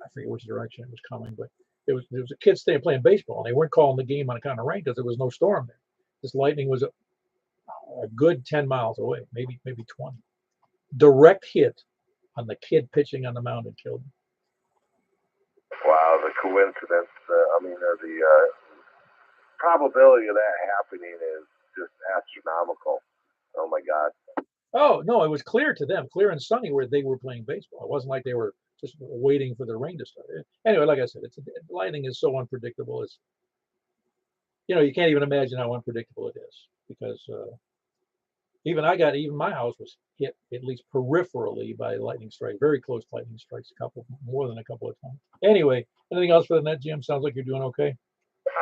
I forget which direction it was coming, but there was a kid playing baseball, and they weren't calling the game on account of rain because there was no storm there. This lightning was a good 10 miles away, maybe 20. Direct hit on the kid pitching on the mound and killed him. Wow, the coincidence. The probability of that happening is just astronomical. Oh my God. Oh no, it was clear to them, clear and sunny where they were playing baseball. It wasn't like they were just waiting for the rain to start. Anyway, like I said, lightning is so unpredictable. It's you can't even imagine how unpredictable it is because even my house was hit at least peripherally by lightning strike, very close lightning strikes, more than a couple of times. Anyway, anything else for the net, Jim? Sounds like you're doing okay.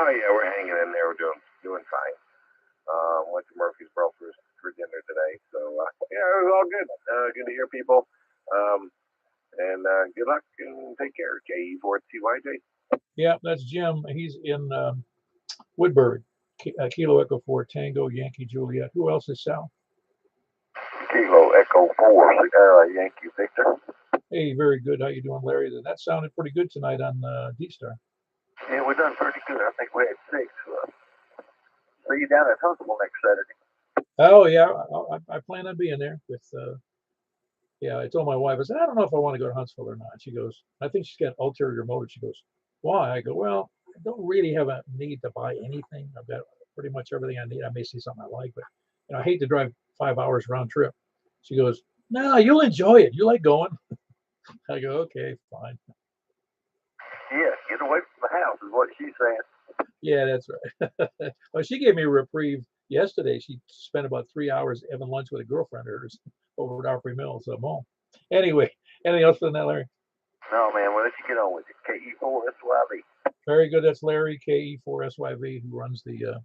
Oh yeah, we're hanging in there. We're doing fine. Went to Murfreesboro for dinner today, so yeah, it was all good. Good to hear people. And good luck and take care. KE4TYJ. Yeah, that's Jim. He's in Woodbury. Kilo Echo 4 Tango Yankee Juliet. Who else is Sal? Kilo Echo 4 Yankee Victor. Hey, very good. How you doing, Larry? That sounded pretty good tonight on D-Star. Yeah, we're done pretty good. I think we had 6. See you down at Huntsville next Saturday. Oh yeah, I plan on being there with. I told my wife, I said, I don't know if I want to go to Huntsville or not. She goes, I think she's got ulterior motive. She goes, why? I go, well, I don't really have a need to buy anything. I've got pretty much everything I need. I may see something I like, but I hate to drive 5 hours round trip. She goes, no, you'll enjoy it. You like going. I go, okay, fine. Yeah, get away from the house is what she's saying. Yeah, that's right. Well, she gave me a reprieve yesterday. She spent about 3 hours having lunch with a girlfriend of hers over at Opry Mills Mall. Anyway, anything else for that, Larry? No, man. Well, let you get on with it. KE4SYV. Very good. That's Larry, KE4SYV, who runs the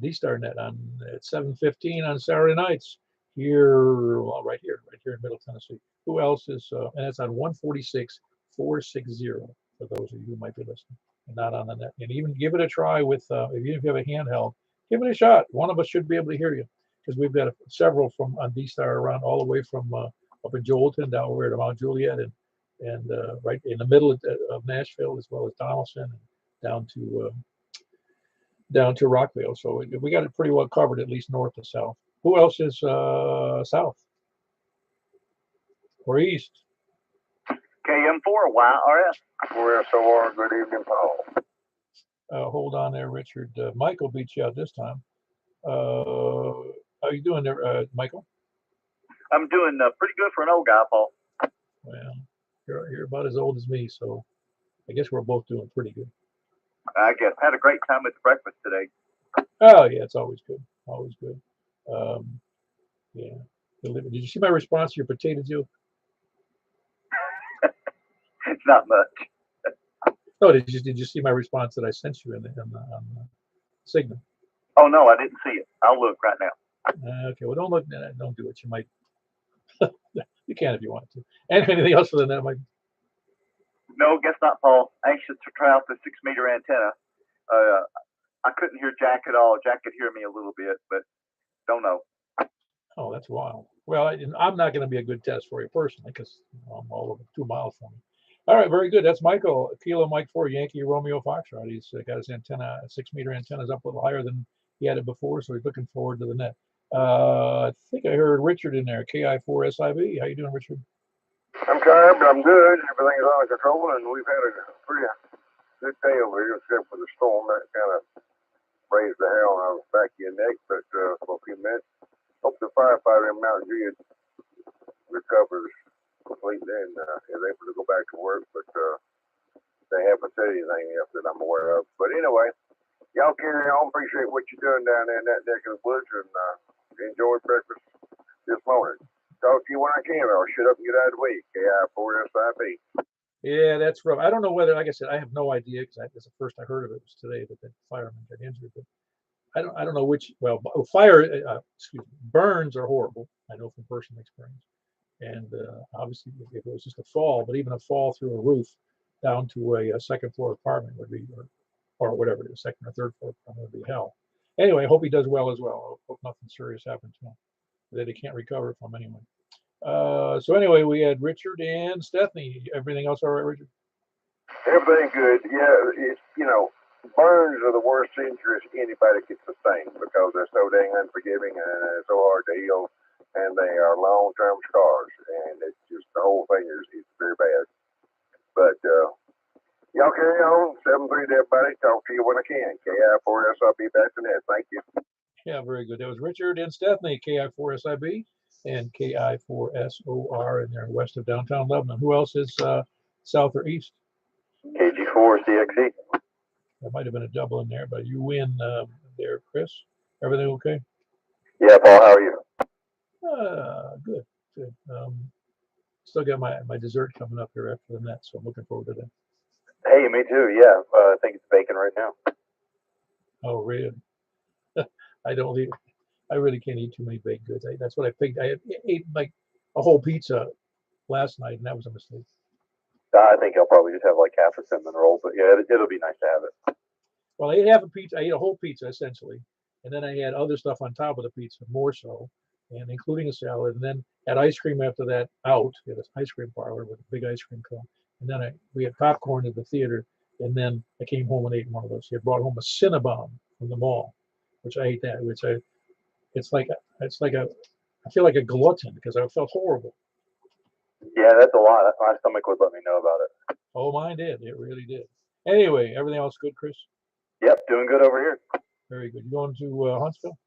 D-Star Net at 7:15 on Saturday nights here, right here in Middle Tennessee. Who else is? And it's on 146 460 for those of you who might be listening and not on the net. And even give it a try with if you have a handheld, give it a shot. One of us should be able to hear you because we've got several from on D-Star around all the way from up in Joelton down over to Mount Juliet and right in the middle of Nashville, as well as Donaldson and down to Rockville. So we got it pretty well covered, at least north to south. Who else is south or east? KM4YRS. 4SOR. Good evening, Paul. Hold on there, Richard. Michael beat you out this time. How you doing there, Michael? I'm doing pretty good for an old guy, Paul. Well, you're about as old as me, so I guess we're both doing pretty good. I guess I had a great time at the breakfast today. Oh yeah, it's always good. Always good. Yeah. Did you see my response to your potato joke? It's not much. Oh, did you see my response that I sent you on the Signal? Oh no, I didn't see it. I'll look right now. Okay, well don't look. Don't do it. You might. You can if you want to. Anything else for the net, Mike? No, guess not, Paul. Anxious to try out the 6-meter antenna. I couldn't hear Jack at all. Jack could hear me a little bit, but don't know. Oh, that's wild. Well, I'm not going to be a good test for you personally because I'm all over 2 miles from you. All right, very good. That's Michael, Kilo Mike 4, Yankee Romeo Foxtrot. He's got his antenna, 6-meter antennas up a little higher than he had it before, so he's looking forward to the net. I think I heard Richard in there, KI4SIV. How you doing, Richard? I'm tired, but I'm good. Everything is under control, and we've had a pretty good day over here, except for the storm that kind of raised the hair on our back of your neck, but for a few minutes. Hope the firefighter in Mount Juliet recovers completely and is able to go back to work, but they haven't said anything else that I'm aware of. But anyway, Y'all carry on. Appreciate what you're doing down there in that neck of the woods, and enjoy breakfast this morning. Talk to you when I can, or I'll shut up and get out of the way. KI4SIB. Yeah, that's rough. I don't know whether, like I said, I have no idea because that's the first I heard of it was today that the fireman got injured. But I don't know which. Well, burns are horrible. I know from personal experience. And obviously, if it was just a fall, but even a fall through a roof down to a second floor apartment would be, or whatever it is, second or third floor apartment would be hell. Anyway, I hope he does well as well. I hope nothing serious happens to him that he can't recover from anyway. So anyway, we had Richard and Stephanie. Everything else all right, Richard? Everything good. Yeah, it's, burns are the worst injuries anybody can sustain because they're so dang unforgiving and they're so hard to heal, and they are long-term scars, and it's just the whole thing is very bad. But y'all carry on. 7-3 to everybody. Talk to you when I can. KI4SIB back to net. Thank you. Yeah, very good. That was Richard and Stephanie, KI4SIB and KI4SOR, and they're west of downtown Lebanon. Who else is south or east? KG4CXE. There might have been a double in there, but you win there, Chris. Everything okay? Yeah, Paul, how are you? Good, good. Still got my dessert coming up here after the net, so I'm looking forward to that. Hey, me too. Yeah, I think it's bacon right now. Oh, really? I really can't eat too many baked goods. That's what I picked. I ate like a whole pizza last night, and that was a mistake. I think I'll probably just have like half a cinnamon roll, but yeah, it'll be nice to have it. Well, I ate half a pizza. I ate a whole pizza essentially, and then I had other stuff on top of the pizza, more so, and including a salad, and then had ice cream after that out at an ice cream parlor with a big ice cream cone. And then we had popcorn at the theater, and then I came home and ate one of those. I brought home a Cinnabon from the mall, which I ate that. I feel like a glutton because I felt horrible. Yeah, that's a lot. My stomach would let me know about it. Oh, mine did. It really did. Anyway, everything else good, Chris? Yep, doing good over here. Very good. You going to Huntsville?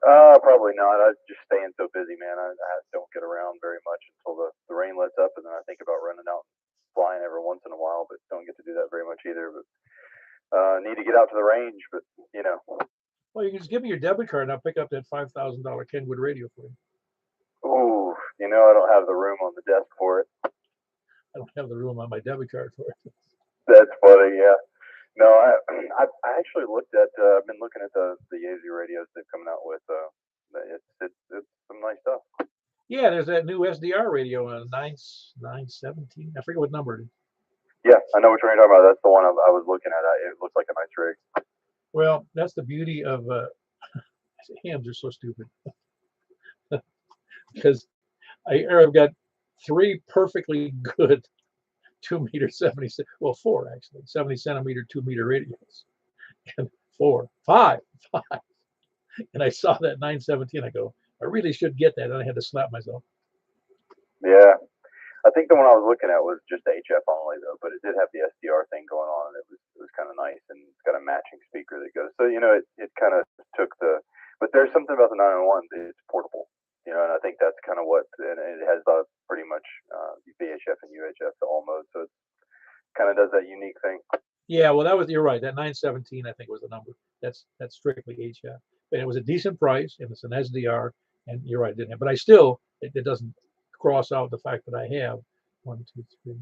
Probably not. I'm just staying so busy, man. I don't get around very much until the rain lets up, and then I think about running out and flying every once in a while, but don't get to do that very much either. But need to get out to the range, but Well, you can just give me your debit card and I'll pick up that $5,000 Kenwood radio for you. Ooh, I don't have the room on the desk for it. I don't have the room on my debit card for it. That's funny, yeah. No, I actually looked at. I've been looking at the Yaesu radios they've come out with. It's some nice stuff. Yeah, there's that new SDR radio on 917. I forget what number it is. Yeah, I know what you're talking about. That's the one I was looking at. It looks like a nice rig. Well, that's the beauty of hams are so stupid because I've got 3 perfectly good 2 meter 70, well 4 actually 70 centimeter 2 meter radios, and 5, and I saw that 917. I go, I really should get that, and I had to slap myself. Yeah, I think the one I was looking at was just HF only though, but it did have the SDR thing going on, and it was kind of nice, and it's got a matching speaker that goes. So it kind of took but there's something about the 901. It's portable, and I think that's kind of what, and it has pretty much VHF and UHF to all modes, so it kind of does that unique thing. Yeah, well, you're right. That 917 I think was the number. That's strictly HF, and it was a decent price, and it's an SDR, and you're right, it didn't have, but it doesn't cross out the fact that I have 1, 2, 3,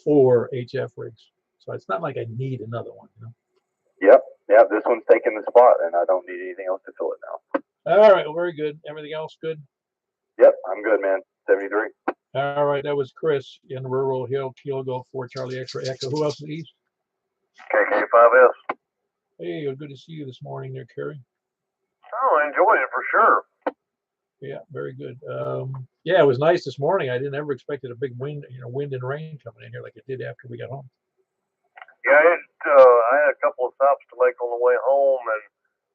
4 HF rigs. So it's not like I need another one, Yep. This one's taking the spot, and I don't need anything else to fill it now. All right, well, very good. Everything else good? Yep, I'm good, man. 73. All right, that was Chris in Rural Hill, Kilo Golf 4 Charlie X-ray Echo. Who else is east? KK5S. Hey, good to see you this morning there, Kerry. Oh, I enjoyed it for sure. Yeah, very good. Yeah, it was nice this morning. I didn't ever expected a big wind and rain coming in here like it did after we got home. Yeah, I had a couple of stops to make on the way home, and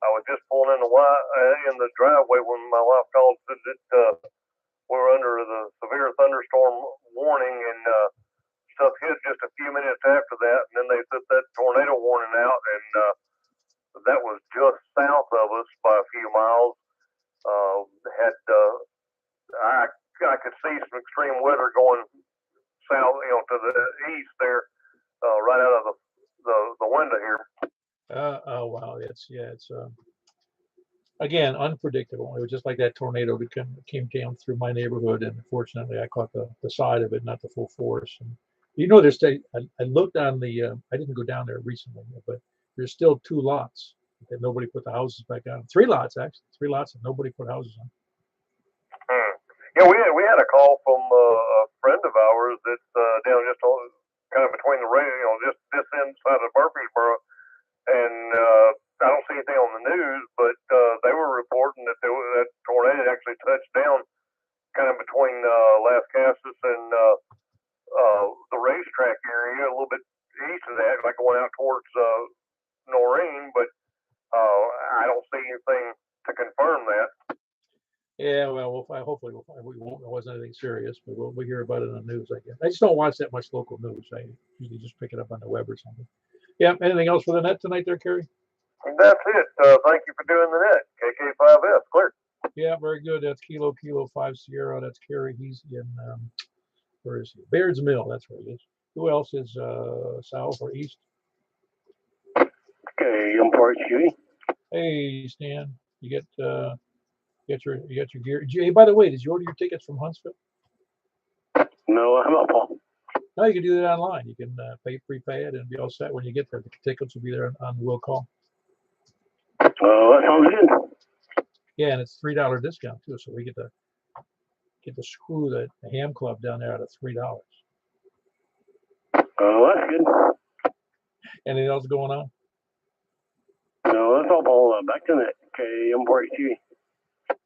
I was just pulling in the driveway when my wife called and said that we were under the severe thunderstorm warning, and stuff hit just a few minutes after that, and then they put that tornado warning out, and that was just south of us by a few miles. I could see some extreme weather going south, to the east there, right out of the window here. Oh wow, it's again unpredictable. It was just like that tornado that came down through my neighborhood, and fortunately I caught the side of it, not the full force. And there's I looked on the I didn't go down there recently, but there's still 2 lots that nobody put the houses back on. 3 lots actually, 3 lots that nobody put houses on. Yeah, we had a call from a friend of ours that's down just kind of between the rail, just this inside of Murfreesboro, and I don't see anything on the news, but they were reporting that that tornado actually touched down kind of between Las Casas and the racetrack area, a little bit east of that, like going out towards Noreen, but I don't see anything to confirm that. Yeah, well, hopefully we won't. It wasn't anything serious, but we'll hear about it on the news. I guess I just don't watch that much local news. I usually just pick it up on the web or something. Yeah. Anything else for the net tonight, there, Kerry? And that's it. Thank you for doing the net. KK5S, clear. Yeah, very good. That's Kilo 5 Sierra. That's Kerry. He's in where is he? Baird's Mill. That's where he is. Who else is south or east? Okay, I'm Park Huey. Hey, Stan. You get your gear. Hey, by the way, did you order your tickets from Huntsville? No, I'm not, Paul. No, you can do that online. You can prepay it and be all set when you get there. The tickets will be there on the will call. Oh, that sounds good. Yeah, and it's $3 discount too, so we get to screw the ham club down there out of $3. Oh, that's good. Anything else going on? No, that's all, Paul. Back to that. Okay, I'm Park Huey.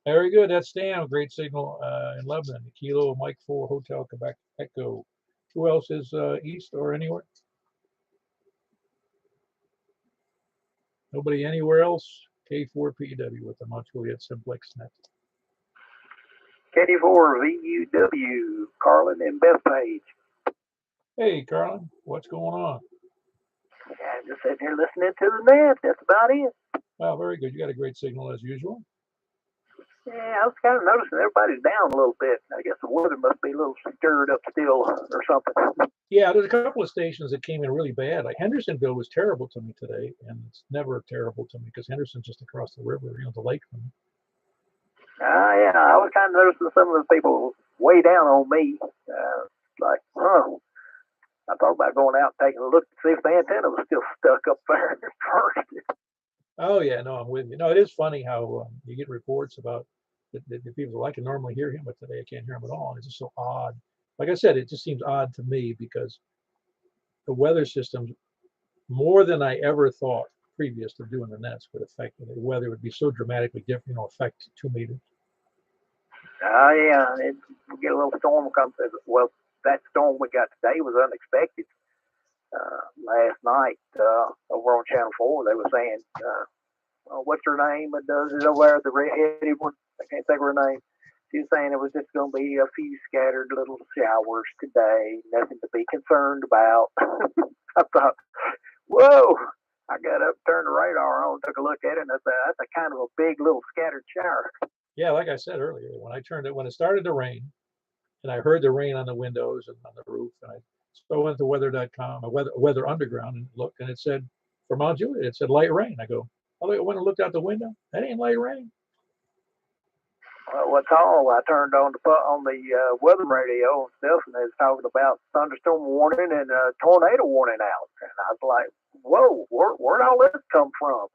Very good. That's Stan. Great signal in Lebanon. Kilo Mike 4 Hotel Quebec Echo. Who else is east or anywhere? Nobody anywhere else? K4PW with the Montreal Simplex Nets. K4VUW, Carlin and Bethpage. Hey, Carlin, what's going on? Yeah, just sitting here listening to the net. That's about it. Well, very good. You got a great signal as usual. Yeah, I was kind of noticing everybody's down a little bit. I guess the weather must be a little stirred up still or something. Yeah, there's a couple of stations that came in really bad. Like Hendersonville was terrible to me today, and it's never terrible to me because Henderson's just across the river, the lake from me. Yeah, I was kind of noticing some of the people way down on me. Like, I thought about going out and taking a look to see if the antenna was still stuck up there first. Oh yeah, no, I'm with you. No, it is funny how you get reports about the people. I can normally hear him, but today I can't hear him at all, and it's just so odd. Like I said, it just seems odd to me because the weather systems, more than I ever thought previous to doing the nets, would affect the weather would be so dramatically different. Affect 2 meters. Yeah, we get a little storm come through. Well, that storm we got today was unexpected. Last night over on Channel 4, they were saying, what's her name? It does it over there, the red-headed one. I can't think of her name. She was saying it was just going to be a few scattered little showers today, nothing to be concerned about. I thought, whoa. I got up, turned the radar on, took a look at it, and I said, that's a kind of a big little scattered shower. Yeah, like I said earlier, when it started to rain, and I heard the rain on the windows and on the roof, and I went to weather.com, Weather Underground, and looked, and it said, for Mount Juliet, it said light rain. I go, I went and looked out the window. That ain't light rain. Well, what's all? I turned on the weather radio and stuff, and they was talking about thunderstorm warning and tornado warning out. And I was like, whoa, where'd all this come from?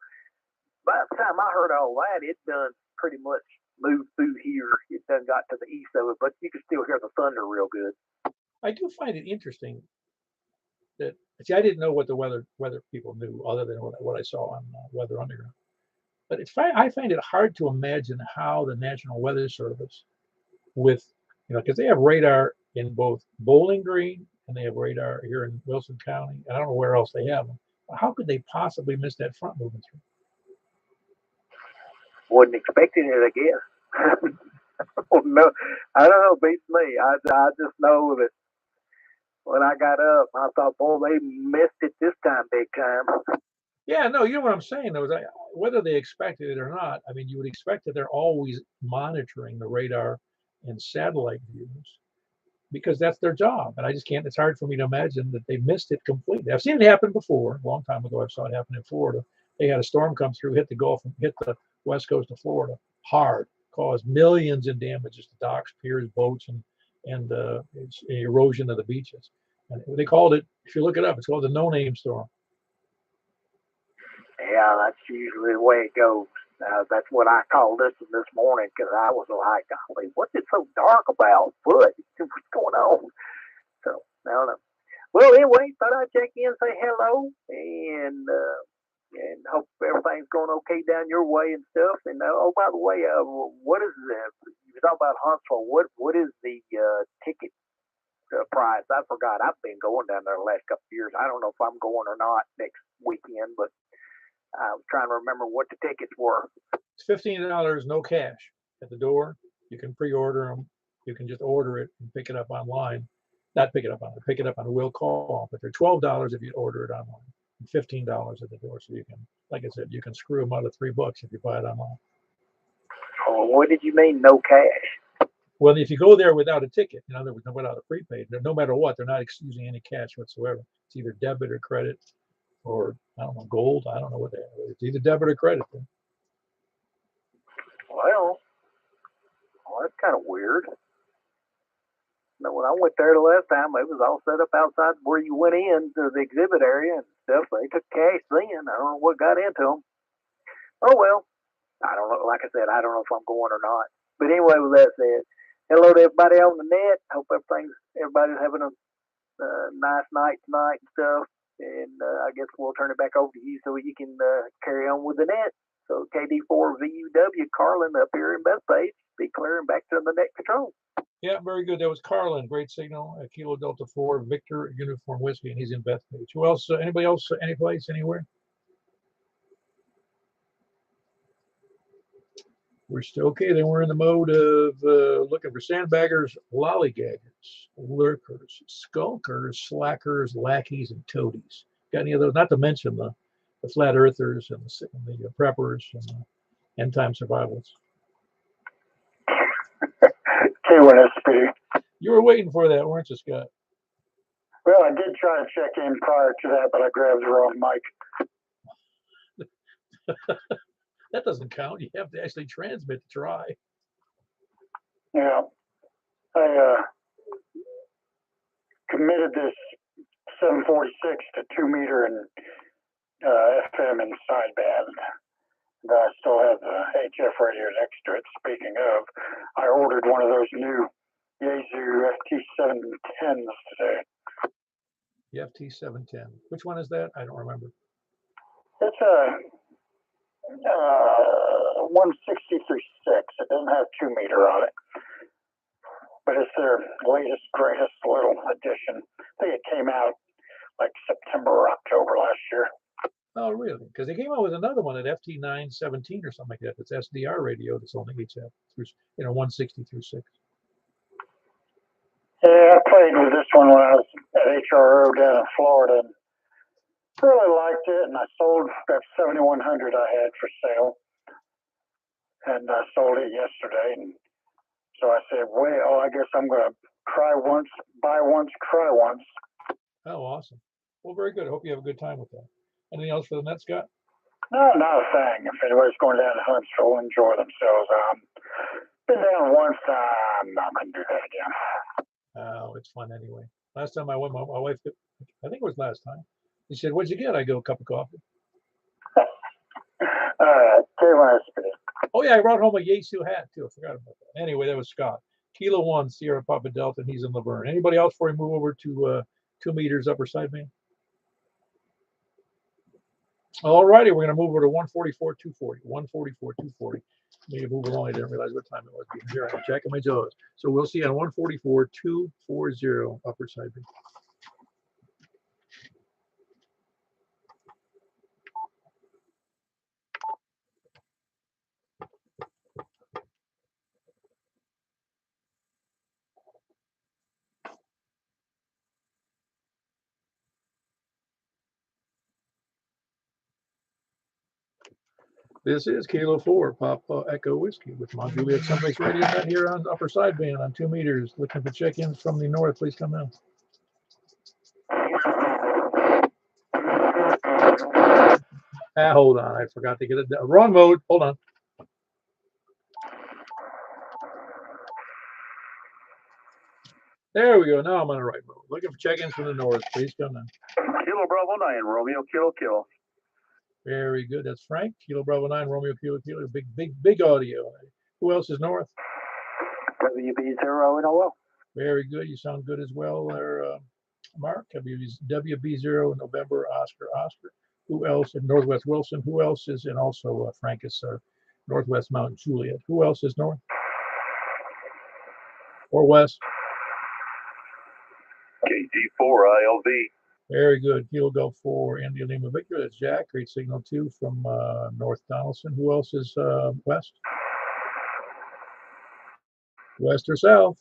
By the time I heard all that, it done pretty much moved through here. It done got to the east of it, but you can still hear the thunder real good. I do find it interesting that, see, I didn't know what the weather people knew other than what I saw on Weather Underground. But I find it hard to imagine how the National Weather Service, with, because they have radar in both Bowling Green and they have radar here in Wilson County. I don't know where else they have them. How could they possibly miss that front moving through? Wasn't expecting it, I guess. No, I don't know. Beats me. I just know that when I got up, I thought, boy, they missed it this time, big time. Yeah, no, you know what I'm saying though, is whether they expected it or not, I mean, you would expect that they're always monitoring the radar and satellite views. because that's their job. And I just can't, it's hard for me to imagine that they missed it completely. I've seen it happen before, a long time ago. I saw it happen in Florida. They had a storm come through, hit the Gulf, and hit the west coast of Florida hard, caused millions in damages to docks, piers, boats, and erosion of the beaches. And they called it, if you look it up, it's called the no-name storm. Yeah, that's usually the way it goes. That's what I called this morning because I was like, golly, what's it so dark about? What's going on? So, I don't know. Well, anyway, thought I'd check in, say hello, and hope everything's going okay down your way and stuff. And oh, by the way, what is you talk about Huntsville? What is the ticket price? I forgot. I've been going down there the last couple of years. I don't know if I'm going or not next weekend, but I was trying to remember what the tickets were. It's $15, no cash at the door. You can pre-order them. You can just order it and pick it up online. Not pick it up online, pick it up on a will call. But they're $12 if you order it online, and $15 at the door. So you can, like I said, you can screw them out of $3 if you buy it online. Oh, what did you mean, no cash? Well, if you go there without a ticket, in other words, without a prepaid, no matter what, they're not using any cash whatsoever. It's either debit or credit, or I don't know, gold. I don't know what they are. It's either debit or credit. Well, that's kind of weird. You know, when I went there the last time, it was all set up outside where you went in to the exhibit area and stuff. They took cash then. I don't know what got into them. Oh, well, I don't know. Like I said, I don't know if I'm going or not. But anyway, with that said, hello to everybody on the net. Hope everybody's having a nice night tonight and stuff. And I guess we'll turn it back over to you so you can carry on with the net. So KD4VUW, Carlin up here in Bethpage, be clearing back to the net control. Yeah, very good. That was Carlin. Great signal. Kilo Delta 4, Victor, Uniform Whiskey, and he's in Bethpage. Who else? Anybody else? Any place? Anywhere? We're still okay. Then we're in the mode of looking for sandbaggers, lollygaggers, lurkers, skulkers, slackers, lackeys, and toadies. Got any of those? Not to mention the flat earthers and the preppers and the end time survivals. K1SP. You were waiting for that, weren't you, Scott? Well, I did try to check in prior to that, but I grabbed the wrong mic. That doesn't count. You have to actually transmit to try. Yeah. I committed this 746 to 2 meter and FM in sideband. I still have the HF radio next to it. Speaking of, I ordered one of those new Yaesu FT710s today. The FT710. Which one is that? I don't remember. It's a 160 through 6. It doesn't have 2 meter on it, but it's their latest, greatest little edition. I think it came out like September or October last year. Oh, really? Because they came out with another one at FT917 or something like that. It's SDR radio that's only HF through, 160 through 6. Yeah, I played with this one when I was at HRO down in Florida. And really liked it, and I sold that 7100 I had for sale, and I sold it yesterday. And so I said, well, I guess I'm going to cry once, buy once, cry once. Oh, awesome. Well, very good. I hope you have a good time with that. Anything else for the net, Scott? No, not a thing. If anybody's going down to Huntsville, enjoy themselves. Been down once. I'm not going to do that again. Oh, it's fun anyway. Last time I went, my wife, I think it was last time. She said, "What'd you get?" I go, "A cup of coffee." Oh yeah, I brought home a Yaesu hat too. I forgot about that. Anyway, that was Scott. Kilo 1, Sierra Papa Delta, and he's in Laverne. Anybody else before we move over to 2 meters upper sideband? All righty, we're going to move over to 144.240. 144.240. Maybe move along. I didn't realize what time it was. Here, I'm checking my jaws. So we'll see on 144.240 upper sideband. This is Kilo 4, Papa Echo Whiskey with Mount Juliet Simplex Radio Net here on Upper Sideband on 2 meters. Looking for check-ins from the north. Please come in. Hold on. I forgot to get it. Wrong mode. Hold on. There we go. Now I'm on the right mode. Looking for check-ins from the north. Please come in. Kilo Bravo 9, Romeo, Kilo. Very good. That's Frank. Kilo Bravo 9, Romeo, Kilo. Big audio. Who else is north? WB0 and OL. Very good. You sound good as well there, Mark. WB0, November, Oscar. Who else? And Northwest Wilson. Who else is? And also Frank is Northwest Mount Juliet. Who else is north? Or west? KG4, ILV. Very good. Kilo Golf 4, India Lima Victor. That's Jack. Great signal 2 from North Donaldson. Who else is west? West or south?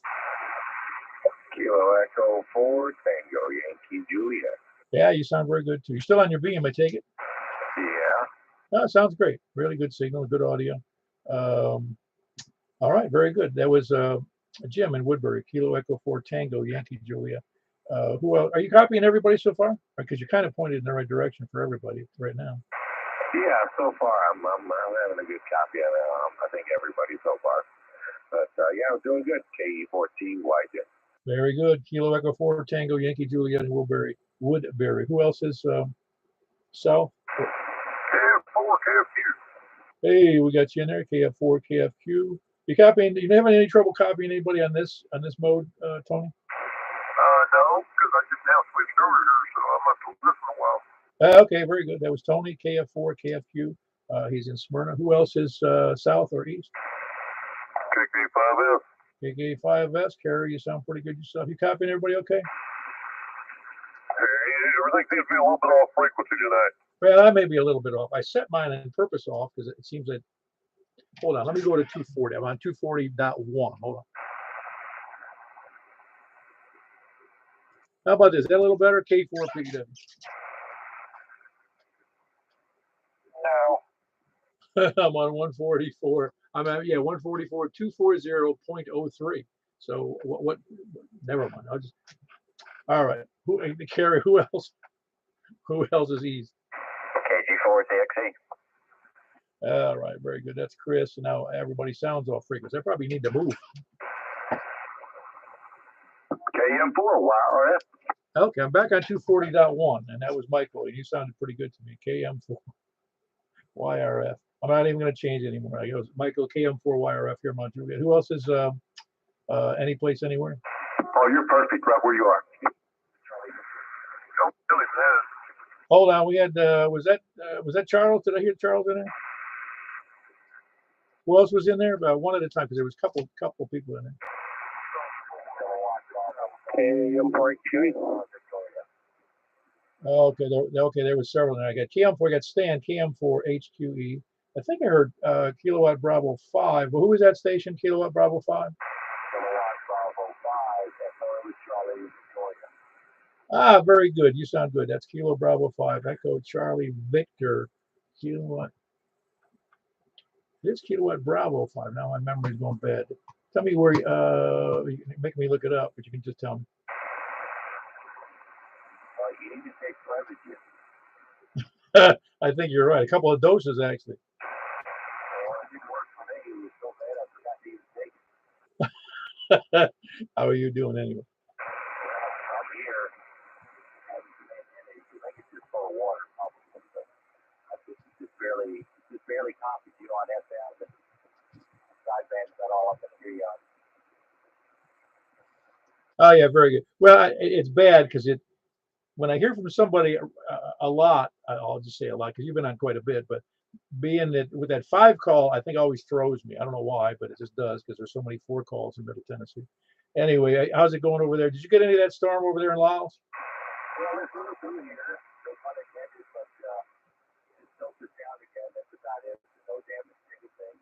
Kilo Echo 4, Tango Yankee Juliet. Yeah, you sound very good too. You're still on your beam, I take it? Yeah. No, sounds great. Really good signal, good audio. All right, very good. That was Jim in Woodbury, Kilo Echo 4, Tango Yankee Juliet. Who else? Are you copying everybody so far? Because you're kind of pointed in the right direction for everybody right now. Yeah, so far I'm having a good copy of it. I think everybody so far. But yeah, I'm doing good. KE14YJ. Very good. Kilo Echo 4, Tango Yankee Juliet in Woodbury. Who else is south? KF4, KFQ. Hey, we got you in there. KF4, KFQ. You copying? You having any trouble copying anybody on this mode, Tony? No, because I just now switched over here, so I must have listened a while. Okay, very good. That was Tony, KF4, KFQ. He's in Smyrna. Who else is south or east? KK5F. KK5S. Carrie, you sound pretty good yourself. You copying everybody okay? Everything seems to be a little bit off frequency tonight. Well, I may be a little bit off. I set mine on purpose off because it seems that. Hold on, let me go to 240. I'm on 240.1. Hold on. How about this? Is that a little better? K4PW. No. I'm on 144. I'm at 144, 240.03. So what? Never mind. All right. Carrie, who else? Who else is east? KG4DXE. All right, very good. That's Chris. And now everybody sounds off frequency. I probably need to move. KM4, YRF. Okay, I'm back on 240.1, and that was Michael. And you sounded pretty good to me. KM4 YRF. I'm not even going to change anymore. I goes Michael KM4 YRF here in Mount Juliet. Who else is any place anywhere? Oh, you're perfect right where you are. Don't really matter. Hold on, we had was that Charles? Did I hear Charles in there? Who else was in there? One at a time, because there was a couple people in there. KM4HQE. Okay, there was several. And I got KM4, I got Stan, KM4HQE. I think I heard Kilowatt Bravo 5. Well, who was that station, Kilowatt Bravo 5? Ah, very good. You sound good. That's Kilo Bravo 5. Echo Charlie Victor. Kilowatt. This Kilowatt Bravo 5. Now my memory's going bad. Tell me where you can make me look it up, but you can just tell me. You need to take forever, Jim. I think you're right. A couple of doses, actually. How are you doing anyway? I'm here. I think it's just full of water. I think it's just barely copied. You know, I'd have to have the sideband set all up in here. Oh yeah, very good. Well, it's bad because when I hear from somebody a lot, I'll just say a lot because you've been on quite a bit, but being that with that 5 call, I think always throws me. I don't know why, but it just does because there's so many 4 calls in Middle Tennessee. Anyway, how's it going over there? Did you get any of that storm over there in Laos? Well, it's really good here. So far they get it, but it's filtered down again. That's about it. No damage to anything.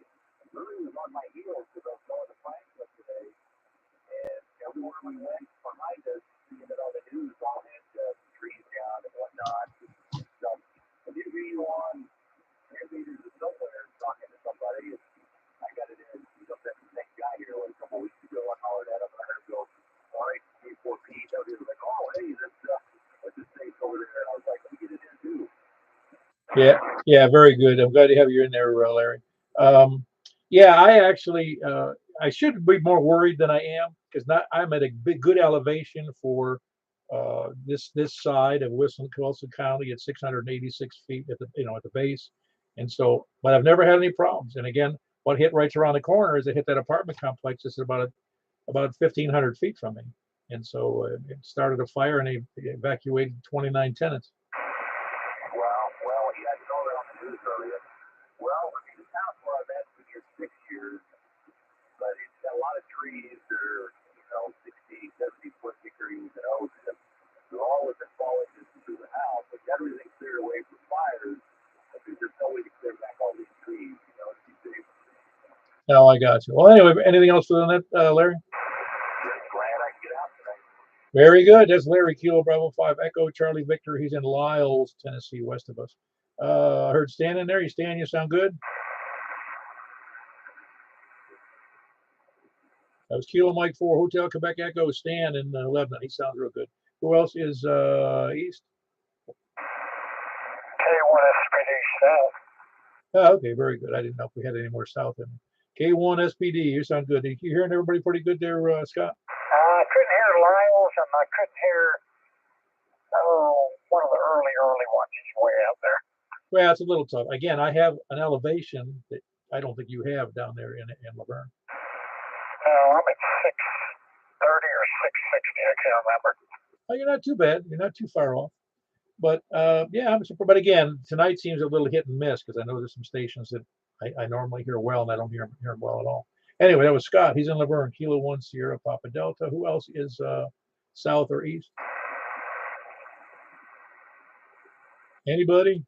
Really was on my heels because I was going to Frank yesterday, and everywhere we went behind us, seeing that all the news all had trees down and whatnot. So I did read on 10 meters of somewhere. Yeah, very good. I'm glad to have you in there, Larry. Yeah, I actually I should be more worried than I am because not I'm at a good elevation for this side of Wilson County at 686 feet at the at the base, and so but I've never had any problems. And again, what hit right around the corner is it hit that apartment complex that's about 1,500 feet from me, and so it started a fire and they evacuated 29 tenants. Well, he had to go there on the news earlier. Well, I mean, the house where I've been for here 6 years, but it's got a lot of trees that are, 60, 70-foot hickories and oaks, and they're all within falling distance of the house. But got everything cleared away from fires because there's no way to clear back all these trees, to be safe. Oh, I got you. Well, anyway, anything else for the net, Larry? Just glad I can get out tonight. Very good. That's Larry Kilo, Bravo 5 Echo Charlie Victor. He's in Lyles, Tennessee, west of us. I heard Stan in there. Stan, you sound good. That was Kilo Mike 4 Hotel Quebec Echo Stan in Lebanon. He sounds real good. Who else is east? K1 SPD South. Oh, okay, very good. I didn't know if we had any more south in K1 SPD. You sound good. You hearing everybody pretty good there, Scott? I couldn't hear Lyles, and I couldn't hear one of the early ones. He's way out there. Well, it's a little tough. Again, I have an elevation that I don't think you have down there in Laverne. No, I'm at 630 or 660. I can't remember. Oh, you're not too bad. You're not too far off. But yeah, I'm surprised. But again, tonight seems a little hit and miss because I know there's some stations that I normally hear well and I don't hear them well at all. Anyway, that was Scott. He's in Laverne, Kilo 1 Sierra Papa Delta. Who else is south or east? Anybody?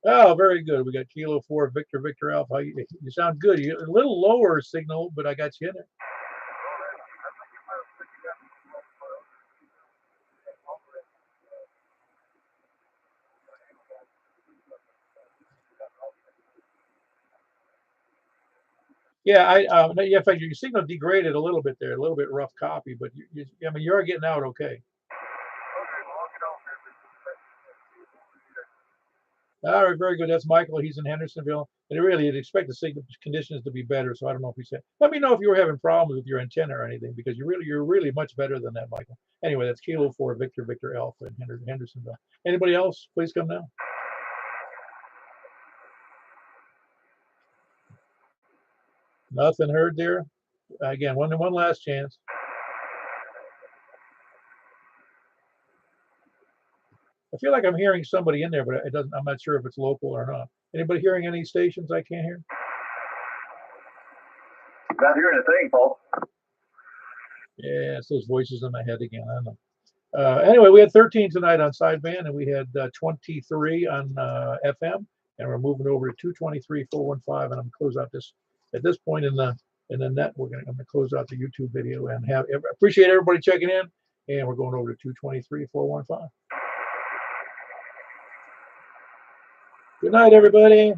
Oh, very good. We got Kilo 4 Victor Alpha. You sound good. You're a little lower signal, but I got you in there. Yeah, in fact, your signal degraded a little bit there, a little bit rough copy, but I mean, you're getting out okay. All right, very good. That's Michael. He's in Hendersonville, and really, you'd expect the signal conditions to be better. So I don't know if he said. Let me know if you were having problems with your antenna or anything, because you're really much better than that, Michael. Anyway, that's Kilo 4 Victor Alpha in Hendersonville. Anybody else? Please come now. Nothing heard there. Again, one last chance. I feel like I'm hearing somebody in there, but it doesn't. I'm not sure if it's local or not. Anybody hearing any stations I can't hear? Not hearing a thing, Paul. Yeah, it's those voices in my head again. I don't know. Anyway, we had 13 tonight on sideband, and we had 23 on FM, and we're moving over to 223 415. And I'm gonna close out this at this point in the net. I'm gonna close out the YouTube video and appreciate everybody checking in. And we're going over to 223 415. Good night, everybody.